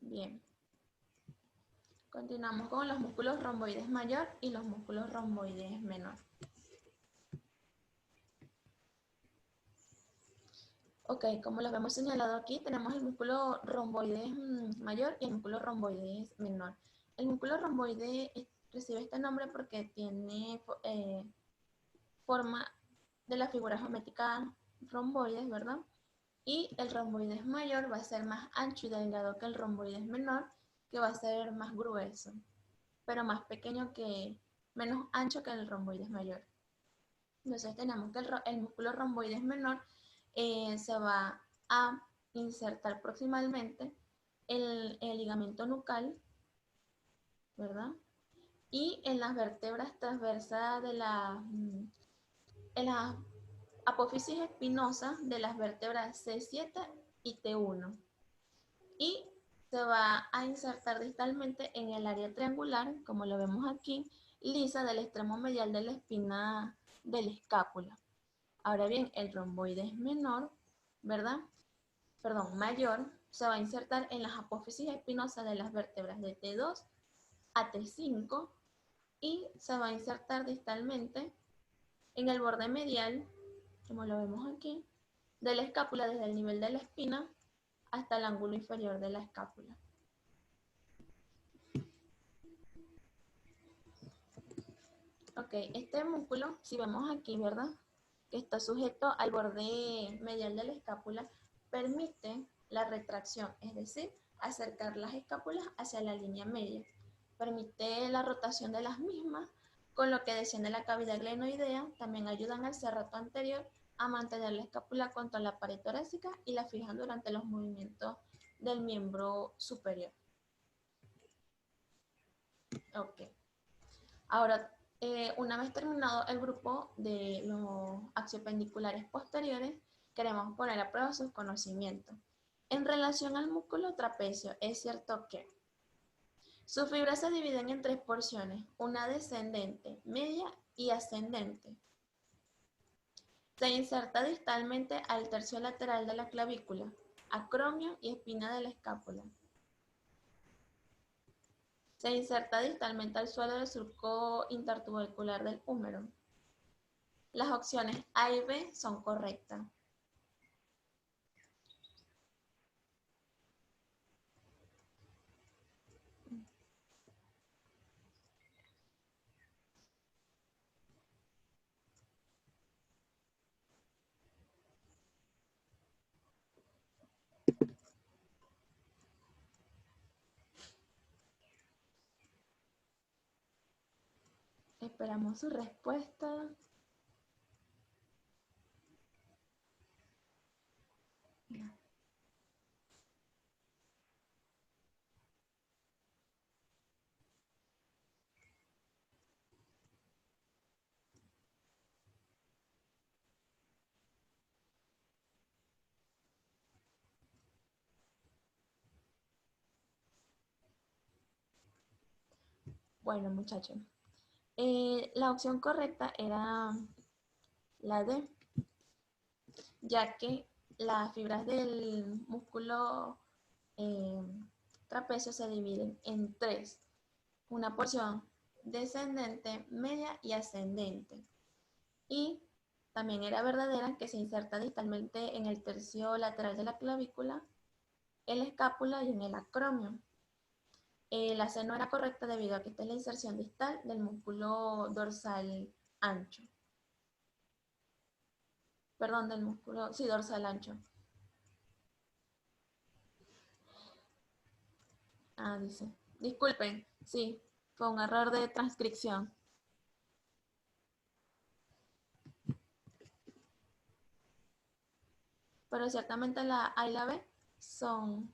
Bien. Continuamos con los músculos romboides mayor y los músculos romboides menor. Ok, como lo hemos señalado aquí, tenemos el músculo romboides mayor y el músculo romboides menor. El músculo romboide recibe este nombre porque tiene forma de la figura geométrica romboides, ¿verdad? Y el romboides mayor va a ser más ancho y delgado que el romboides menor, que va a ser más grueso, pero más pequeño menos ancho que el romboides mayor. Entonces tenemos que el músculo romboides menor se va a insertar proximalmente el ligamento nucal, ¿verdad? Y en las vértebras transversas en la apófisis espinosa de las vértebras C7 y T1. Y se va a insertar distalmente en el área triangular, como lo vemos aquí, lisa del extremo medial de la espina de la escápula. Ahora bien, el romboides menor, ¿verdad? Perdón, mayor, se va a insertar en las apófisis espinosas de las vértebras de T2 a T5 y se va a insertar distalmente en el borde medial, como lo vemos aquí, de la escápula desde el nivel de la espina hasta el ángulo inferior de la escápula. Ok, este músculo, si vemos aquí, ¿verdad? Que está sujeto al borde medial de la escápula, permite la retracción, es decir, acercar las escápulas hacia la línea media. Permite la rotación de las mismas, con lo que desciende la cavidad glenoidea. También ayudan al serrato anterior a mantener la escápula contra la pared torácica y la fijan durante los movimientos del miembro superior. Ok. Ahora, una vez terminado el grupo de los axiopendiculares posteriores, queremos poner a prueba sus conocimientos. En relación al músculo trapecio, es cierto que sus fibras se dividen en tres porciones, una descendente, media y ascendente. Se inserta distalmente al tercio lateral de la clavícula, acromio y espina de la escápula. Se inserta distalmente al suelo del surco intertubercular del húmero. Las opciones A y B son correctas. Esperamos su respuesta. Bueno, muchachos, la opción correcta era la D, ya que las fibras del músculo eh, trapecio se dividen en tres, una porción descendente, media y ascendente. Y también era verdadera que se inserta distalmente en el tercio lateral de la clavícula, en la escápula y en el acromio. La C no era correcta debido a que esta es la inserción distal del músculo dorsal ancho. Perdón, del músculo, sí, dorsal ancho. Ah, dice. Disculpen, sí, fue un error de transcripción. Pero ciertamente la A y la B son,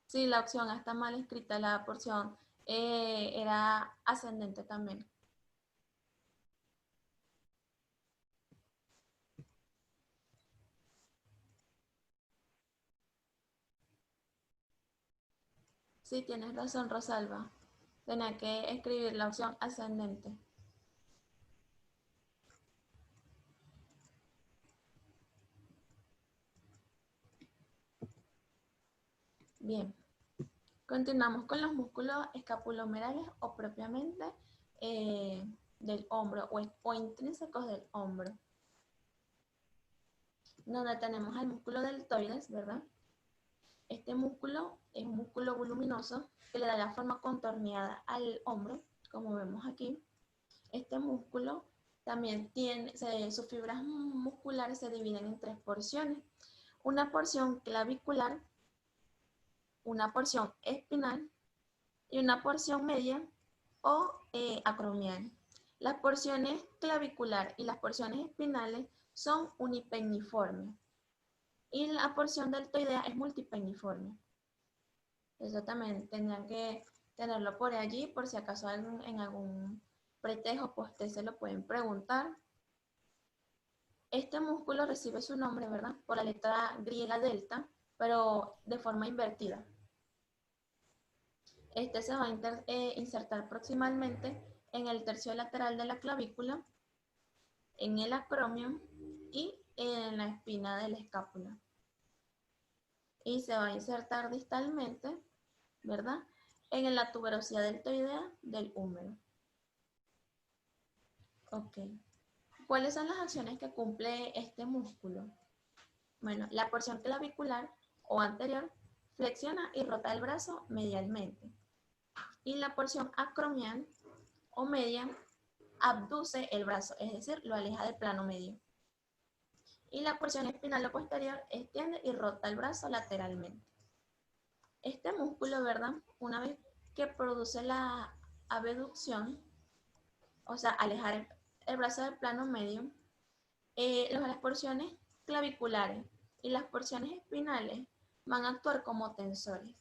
sí, la opción está mal escrita, la porción era ascendente también. Sí, tienes razón, Rosalba. Tenía que escribir la opción ascendente. Bien. Continuamos con los músculos escapulomerales o propiamente del hombro o intrínsecos del hombro. Donde tenemos el músculo deltoides, ¿verdad? Este músculo es un músculo voluminoso que le da la forma contorneada al hombro, como vemos aquí. Este músculo también tiene, sus fibras musculares se dividen en tres porciones. una porción clavicular, una porción espinal y una porción media o acromial. Las porciones clavicular y las porciones espinales son unipenniformes y la porción deltoidea es multipenniforme. Eso también tendrán que tenerlo por allí, por si acaso en algún pretest o post-test se lo pueden preguntar. Este músculo recibe su nombre, ¿verdad?, por la letra griega delta, pero de forma invertida. Este se va a insertar proximalmente en el tercio lateral de la clavícula, en el acromion y en la espina de la escápula. Y se va a insertar distalmente, ¿verdad?, en la tuberosidad deltoidea del húmero. Ok. ¿Cuáles son las acciones que cumple este músculo? Bueno, la porción clavicular o anterior flexiona y rota el brazo medialmente. Y la porción acromial o media abduce el brazo, es decir, lo aleja del plano medio. Y la porción espinal o posterior extiende y rota el brazo lateralmente. Este músculo, ¿verdad?, una vez que produce la abducción, o sea, alejar el brazo del plano medio, las porciones claviculares y las porciones espinales van a actuar como tensores.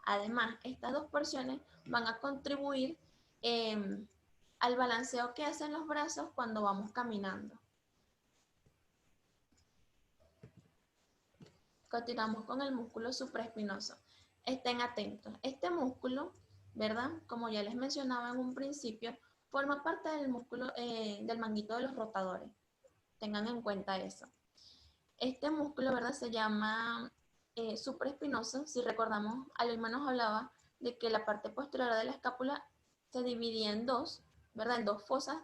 Además, estas dos porciones van a contribuir al balanceo que hacen los brazos cuando vamos caminando. Continuamos con el músculo supraespinoso. Estén atentos. Este músculo, ¿verdad?, como ya les mencionaba en un principio, forma parte del músculo del manguito de los rotadores. Tengan en cuenta eso. Este músculo, ¿verdad?, se llama supraespinoso. Si recordamos, Aloyma nos hablaba de que la parte posterior de la escápula se dividía en dos, ¿verdad?, en dos fosas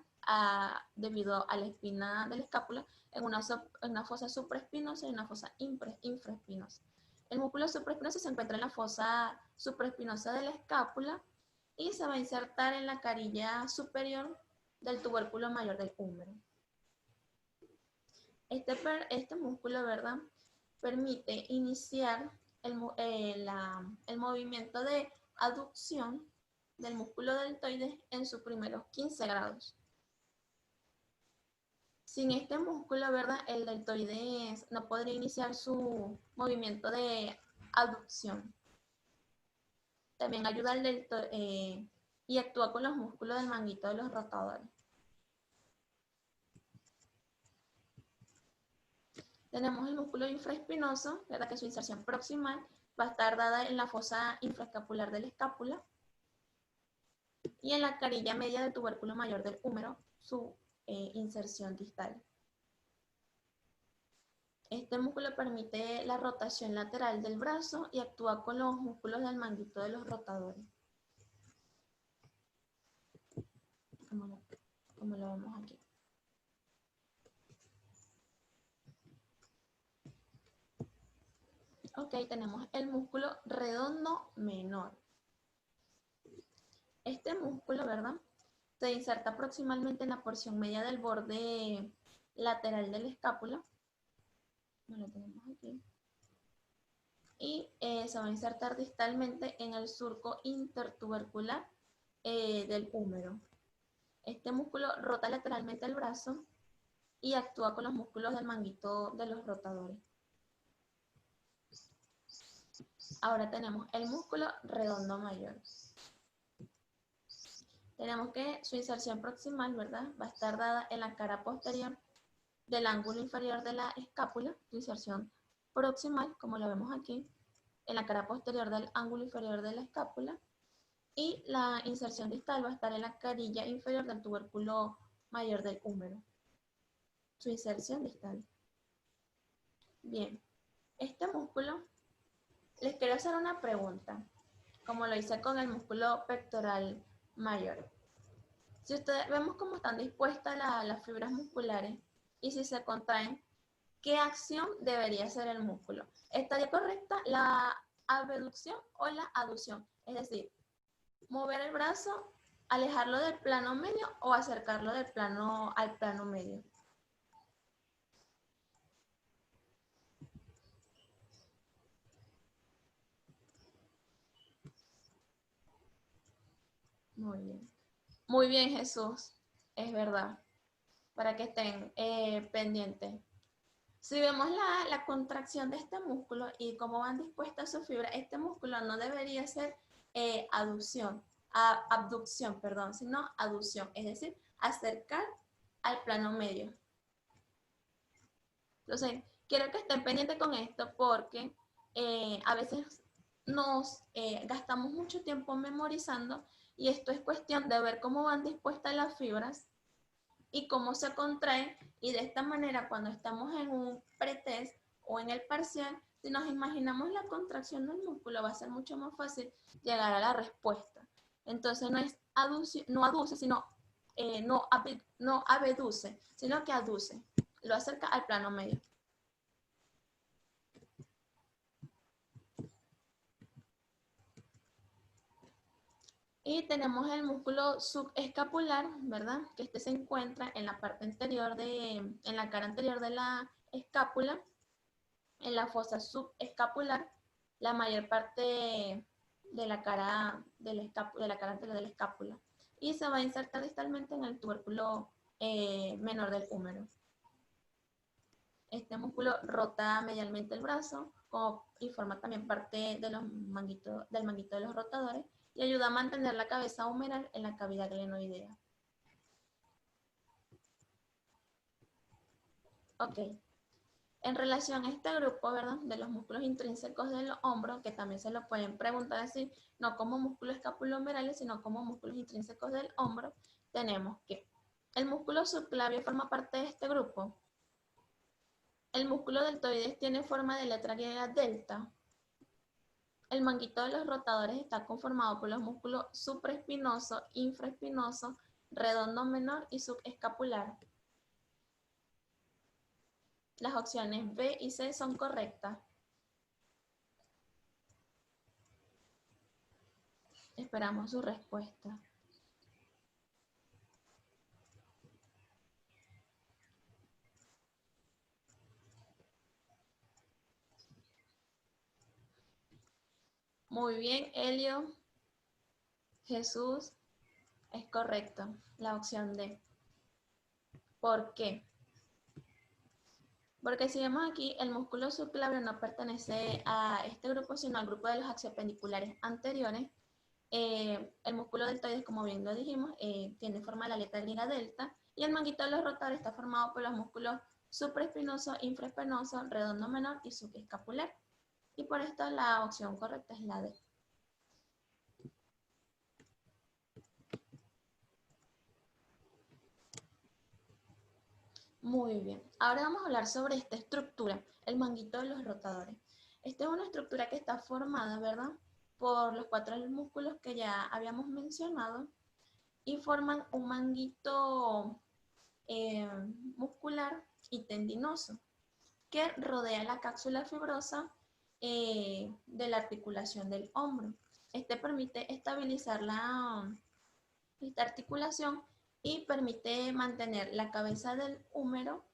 debido a la espina de la escápula, en una fosa supraespinosa y una fosa infraespinosa. El músculo supraespinoso se encuentra en la fosa supraespinosa de la escápula y se va a insertar en la carilla superior del tubérculo mayor del húmero. Este músculo, ¿verdad?, permite iniciar el movimiento de aducción del músculo deltoides en sus primeros 15 grados. Sin este músculo, ¿verdad?, el deltoides no podría iniciar su movimiento de aducción. También ayuda al y actúa con los músculos del manguito de los rotadores. Tenemos el músculo infraespinoso, ¿verdad?, que su inserción proximal va a estar dada en la fosa infraescapular de la escápula y en la carilla media del tubérculo mayor del húmero, su inserción distal. Este músculo permite la rotación lateral del brazo y actúa con los músculos del manguito de los rotadores. Como lo vemos aquí. Ok, tenemos el músculo redondo menor. Este músculo, ¿verdad?, se inserta proximalmente en la porción media del borde lateral de la escápula. Lo tenemos aquí. Y se va a insertar distalmente en el surco intertubercular del húmero. Este músculo rota lateralmente el brazo y actúa con los músculos del manguito de los rotadores. Ahora tenemos el músculo redondo mayor. Tenemos que su inserción proximal, ¿verdad?, va a estar dada en la cara posterior del ángulo inferior de la escápula, su inserción proximal, como lo vemos aquí, en la cara posterior del ángulo inferior de la escápula, y la inserción distal va a estar en la carilla inferior del tubérculo mayor del húmero, su inserción distal. Bien, este músculo, les quiero hacer una pregunta, como lo hice con el músculo pectoral mayor. Si ustedes vemos cómo están dispuestas las fibras musculares y si se contraen, ¿qué acción debería hacer el músculo? ¿Estaría correcta la abducción o la aducción? Es decir, mover el brazo, alejarlo del plano medio o acercarlo al plano medio. Muy bien. Muy bien, Jesús. Es verdad. Para que estén pendientes. Si vemos la contracción de este músculo y cómo van dispuestas sus fibras, este músculo no debería ser abducción, perdón, sino aducción, es decir, acercar al plano medio. Entonces, quiero que estén pendientes con esto porque a veces nos gastamos mucho tiempo memorizando y esto es cuestión de ver cómo van dispuestas las fibras y cómo se contraen, y de esta manera cuando estamos en un pretest o en el parcial, si nos imaginamos la contracción del músculo va a ser mucho más fácil llegar a la respuesta. Entonces no es no aduce, sino no abduce, sino que aduce, lo acerca al plano medio. Y tenemos el músculo subescapular, ¿verdad? Que este se encuentra en la parte anterior en la cara anterior de la escápula, en la fosa subescapular, la mayor parte de la cara anterior de la escápula. Y se va a insertar distalmente en el tubérculo menor del húmero. Este músculo rota medialmente el brazo y forma también parte de del manguito de los rotadores y ayuda a mantener la cabeza humeral en la cavidad glenoidea. Ok. En relación a este grupo, ¿verdad? De los músculos intrínsecos del hombro, que también se lo pueden preguntar así, no como músculos escapulohumerales, sino como músculos intrínsecos del hombro, tenemos que el músculo subclavio forma parte de este grupo. El músculo deltoides tiene forma de letra griega delta. El manguito de los rotadores está conformado por los músculos supraespinoso, infraespinoso, redondo menor y subescapular. Las opciones B y C son correctas. Esperamos su respuesta. Muy bien, Helio. Jesús, es correcto. La opción D. ¿Por qué? Porque si vemos aquí, el músculo subclavio no pertenece a este grupo, sino al grupo de los axiopendiculares anteriores. El músculo deltoides, como bien lo dijimos, tiene forma de la letra griega delta, y el manguito de los rotadores está formado por los músculos supraespinoso, infraespinoso, redondo menor y subescapular. Y por esto la opción correcta es la D. Muy bien. Ahora vamos a hablar sobre esta estructura, el manguito de los rotadores. Esta es una estructura que está formada, ¿verdad?, por los 4 músculos que ya habíamos mencionado y forman un manguito muscular y tendinoso que rodea la cápsula fibrosa de la articulación del hombro. Este permite estabilizar esta articulación y permite mantener la cabeza del húmero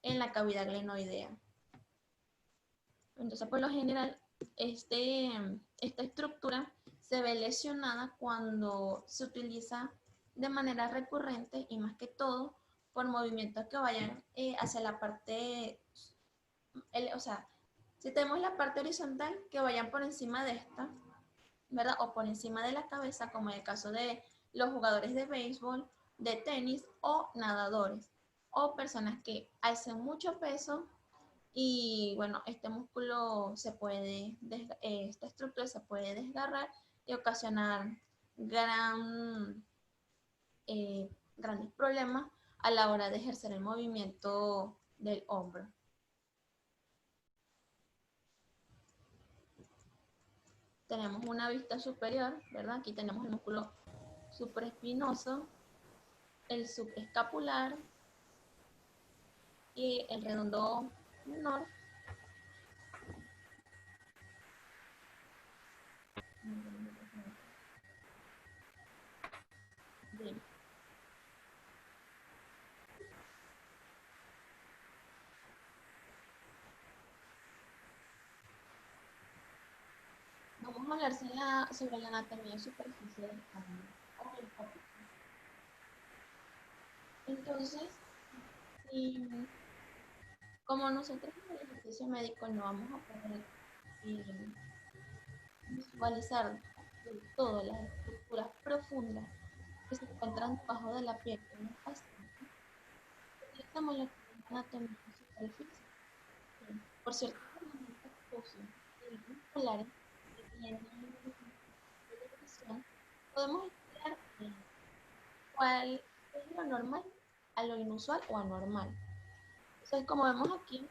en la cavidad glenoidea. Entonces, por lo general, esta estructura se ve lesionada cuando se utiliza de manera recurrente y más que todo por movimientos que vayan hacia la parte, o sea, si tenemos la parte horizontal, que vayan por encima de esta, ¿verdad? O por encima de la cabeza, como en el caso de los jugadores de béisbol, de tenis o nadadores, o personas que alcen mucho peso y bueno, este músculo esta estructura se puede desgarrar y ocasionar grandes problemas a la hora de ejercer el movimiento del hombro. Tenemos una vista superior, ¿verdad? Aquí tenemos el músculo supraespinoso, el subescapular y el redondo menor. Bien. Vamos a hablar sobre la anatomía superficial del hombro. o el capítulo. Entonces, si, como nosotros en el ejercicio médico no vamos a poder eh, visualizar del todo las estructuras profundas que se encuentran debajo de la piel de los pacientes, utilizamos lo que es la anatomía superficial. Por ciertos elementos óseos y musculares que tienen televisión, podemos estudiar cuál es lo normal a lo inusual o anormal. Entonces, como vemos aquí,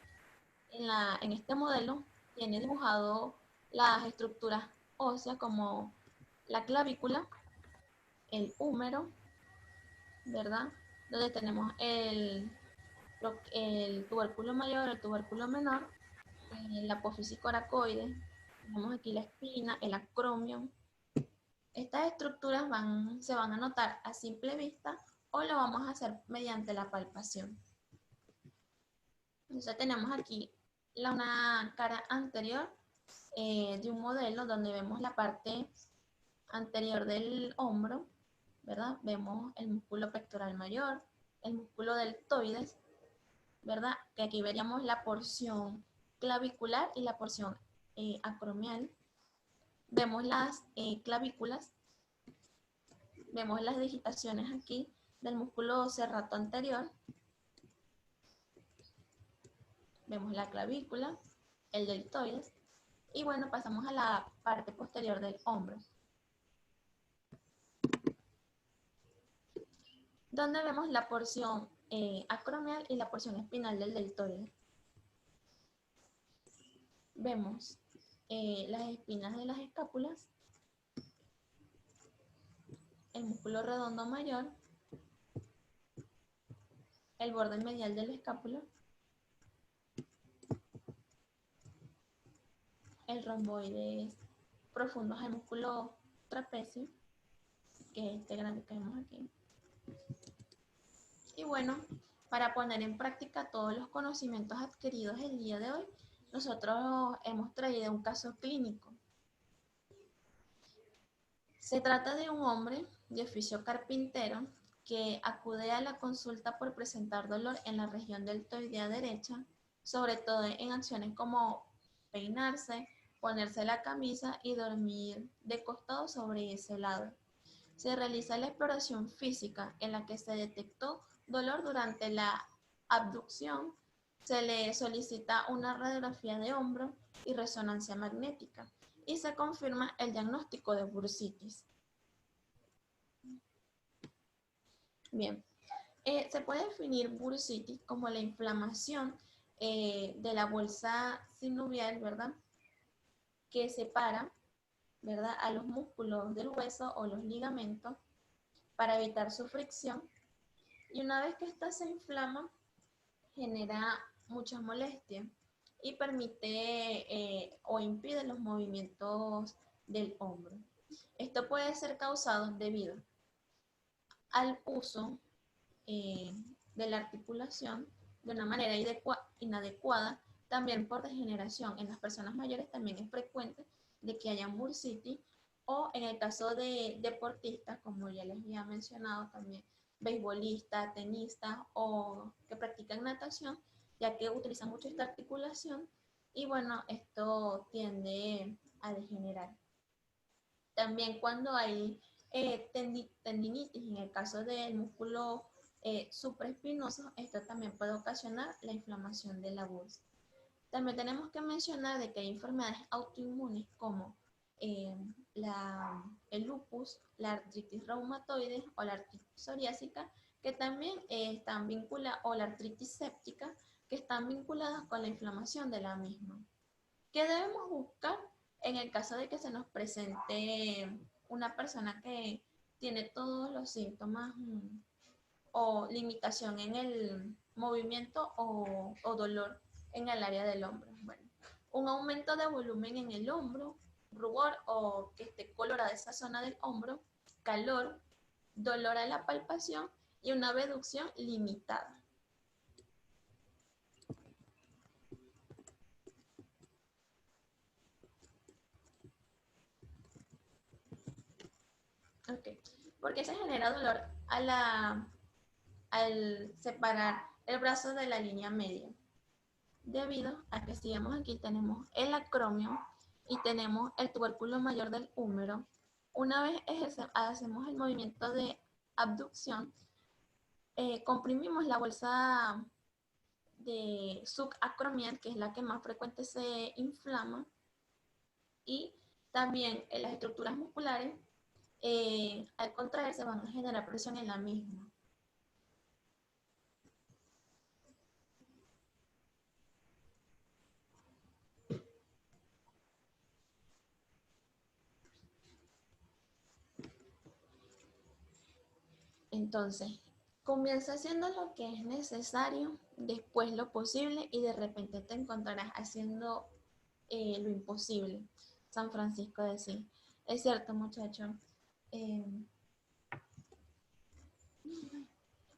en este modelo, tiene dibujado las estructuras óseas como la clavícula, el húmero, ¿verdad? Donde tenemos el tubérculo mayor, el tubérculo menor, la apófisis coracoide, tenemos aquí la espina, el acromion. Estas estructuras se van a notar a simple vista o lo vamos a hacer mediante la palpación. Entonces tenemos aquí una cara anterior de un modelo donde vemos la parte anterior del hombro, ¿verdad? Vemos el músculo pectoral mayor, el músculo deltoides, ¿verdad? Que aquí veríamos la porción clavicular y la porción acromial. Vemos las clavículas, vemos las digitaciones aquí del músculo serrato anterior, vemos la clavícula, el deltoides, y bueno, pasamos a la parte posterior del hombro, donde vemos la porción acromial y la porción espinal del deltoides. Vemos las espinas de las escápulas, el músculo redondo mayor, el borde medial de la escápula, el romboides profundos al músculo trapecio, que es este grande que vemos aquí. Y bueno, para poner en práctica todos los conocimientos adquiridos el día de hoy, nosotros hemos traído un caso clínico. Se trata de un hombre de oficio carpintero que acude a la consulta por presentar dolor en la región deltoidea derecha, sobre todo en acciones como peinarse, ponerse la camisa y dormir de costado sobre ese lado. Se realiza la exploración física en la que se detectó dolor durante la abducción. Se le solicita una radiografía de hombro y resonancia magnética y se confirma el diagnóstico de bursitis. Bien, se puede definir bursitis como la inflamación de la bolsa sinovial, ¿verdad? Que separa, ¿verdad?, a los músculos del hueso o los ligamentos para evitar su fricción. Y una vez que ésta se inflama, genera mucha molestia y permite o impide los movimientos del hombro. Esto puede ser causado debido al uso de la articulación de una manera inadecuada, también por degeneración. En las personas mayores también es frecuente de que haya bursitis, o en el caso de deportistas, como ya les había mencionado también, beisbolistas, tenistas o que practican natación, ya que utilizan mucho esta articulación y bueno, esto tiende a degenerar. También cuando hay tendinitis, en el caso del músculo supraespinoso, esto también puede ocasionar la inflamación de la bolsa. También tenemos que mencionar de que hay enfermedades autoinmunes como el lupus, la artritis reumatoide o la artritis psoriásica, que también están vinculadas, o la artritis séptica, que están vinculadas con la inflamación de la misma. ¿Qué debemos buscar en el caso de que se nos presente una persona que tiene todos los síntomas o limitación en el movimiento o dolor en el área del hombro? Bueno, un aumento de volumen en el hombro, rubor o que esté colorada esa zona del hombro, calor, dolor a la palpación y una abducción limitada. Ok, ¿Por qué se genera dolor al separar el brazo de la línea media? Debido a que si vemos aquí tenemos el acromio y tenemos el tubérculo mayor del húmero. Una vez hacemos el movimiento de abducción, comprimimos la bolsa de subacromial, que es la que más frecuente se inflama, y también en las estructuras musculares, al contraerse van a generar presión en la misma. Entonces, comienza haciendo lo que es necesario, después lo posible y de repente te encontrarás haciendo lo imposible. San Francisco decía. Es cierto, muchacho. Eh,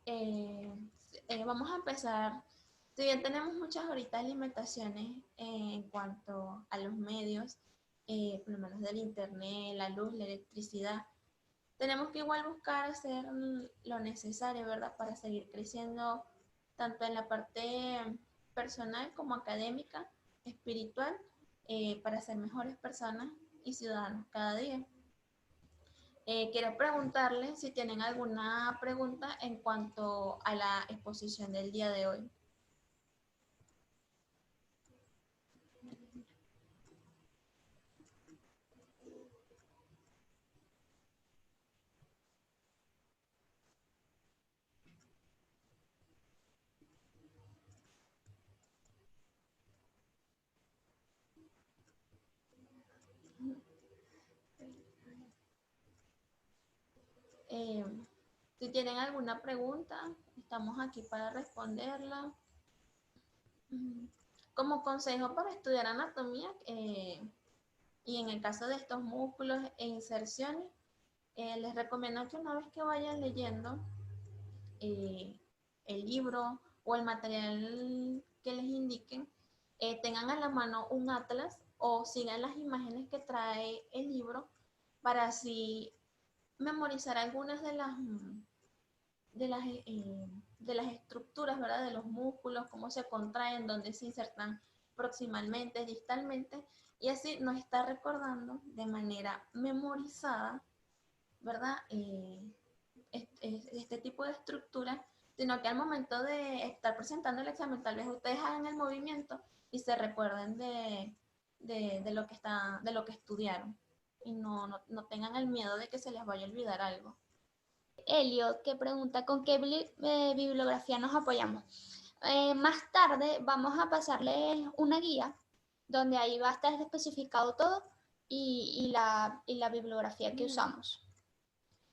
eh, Vamos a empezar. Si bien tenemos muchas ahorita limitaciones en cuanto a los medios, por lo menos del internet, la luz, la electricidad, tenemos que igual buscar hacer lo necesario, ¿verdad? Para seguir creciendo tanto en la parte personal como académica, espiritual, para ser mejores personas y ciudadanos cada día. Quiero preguntarles si tienen alguna pregunta en cuanto a la exposición del día de hoy. Eh, si tienen alguna pregunta, estamos aquí para responderla. Como consejo para estudiar anatomía, y en el caso de estos músculos e inserciones, les recomiendo que una vez que vayan leyendo eh, el libro o el material que les indiquen, tengan a la mano un atlas o sigan las imágenes que trae el libro para así memorizar algunas de las estructuras, ¿verdad? De los músculos, cómo se contraen, dónde se insertan proximalmente, distalmente, y así nos está recordando de manera memorizada, ¿verdad? Este tipo de estructura, sino que al momento de estar presentando el examen, tal vez ustedes hagan el movimiento y se recuerden de lo que estudiaron y no tengan el miedo de que se les vaya a olvidar algo. Elliot, que pregunta ¿con qué bibliografía nos apoyamos? Más tarde vamos a pasarles una guía donde ahí va a estar especificado todo y la bibliografía que usamos.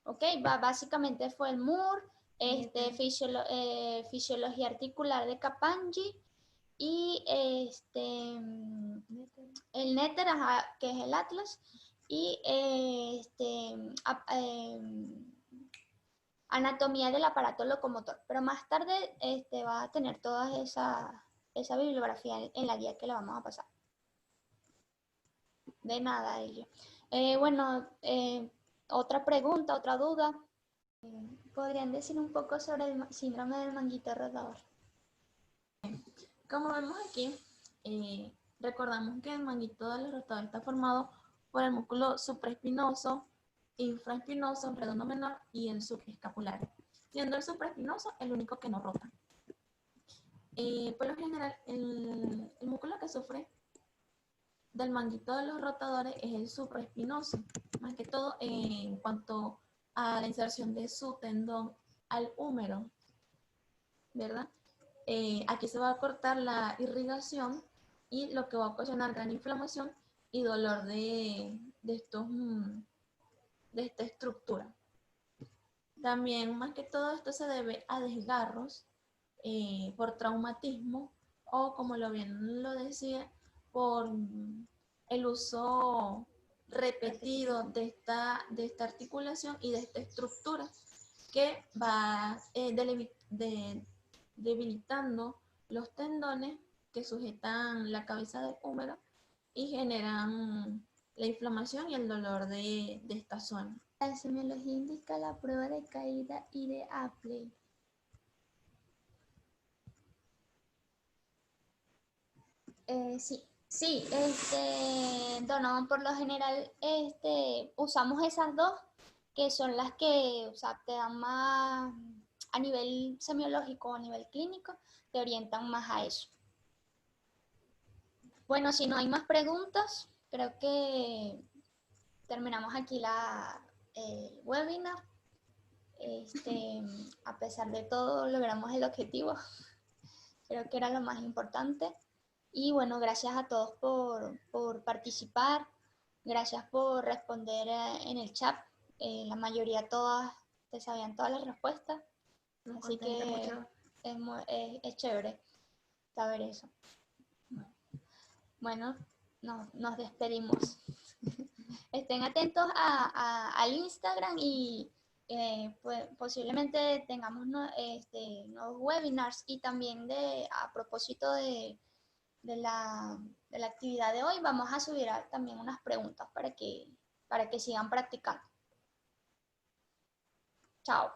Ok, básicamente fue el Moore, fisiología articular de Kapanji y el Netter, que es el Atlas, y anatomía del aparato locomotor. Pero más tarde va a tener toda esa bibliografía en la guía que le vamos a pasar. De nada, Elio. Bueno, otra pregunta, otra duda. ¿Podrían decir un poco sobre el síndrome del manguito rotador? Como vemos aquí, recordamos que el manguito del rotador está formado por el músculo supraespinoso, infraespinoso, redondo menor y el subescapulario, siendo el supraespinoso el único que no rota. Por lo general, el músculo que sufre del manguito de los rotadores es el supraespinoso, más que todo en cuanto a la inserción de su tendón al húmero, ¿verdad? Aquí se va a cortar la irrigación y lo que va a ocasionar gran inflamación y dolor de esta estructura. También, más que todo esto, se debe a desgarros por traumatismo o, como bien lo decía, por el uso repetido de esta articulación y de esta estructura que va debilitando los tendones que sujetan la cabeza del húmero y generan la inflamación y el dolor de esta zona. La semiología indica la prueba de caída y de Apley. Sí, Donovan, por lo general, usamos esas dos, que son las que, o sea, te dan más, a nivel semiológico, a nivel clínico, te orientan más a eso. Bueno, si no hay más preguntas, creo que terminamos aquí el webinar. A pesar de todo, logramos el objetivo. Creo que era lo más importante. Y bueno, gracias a todos por participar, gracias por responder en el chat. La mayoría todas te sabían todas las respuestas, Nos así contenta que mucho. es chévere saber eso. Bueno, nos despedimos. Estén atentos al Instagram y pues, posiblemente tengamos nuevos webinars y también a propósito de la actividad de hoy, vamos a subir también unas preguntas para que sigan practicando. Chao.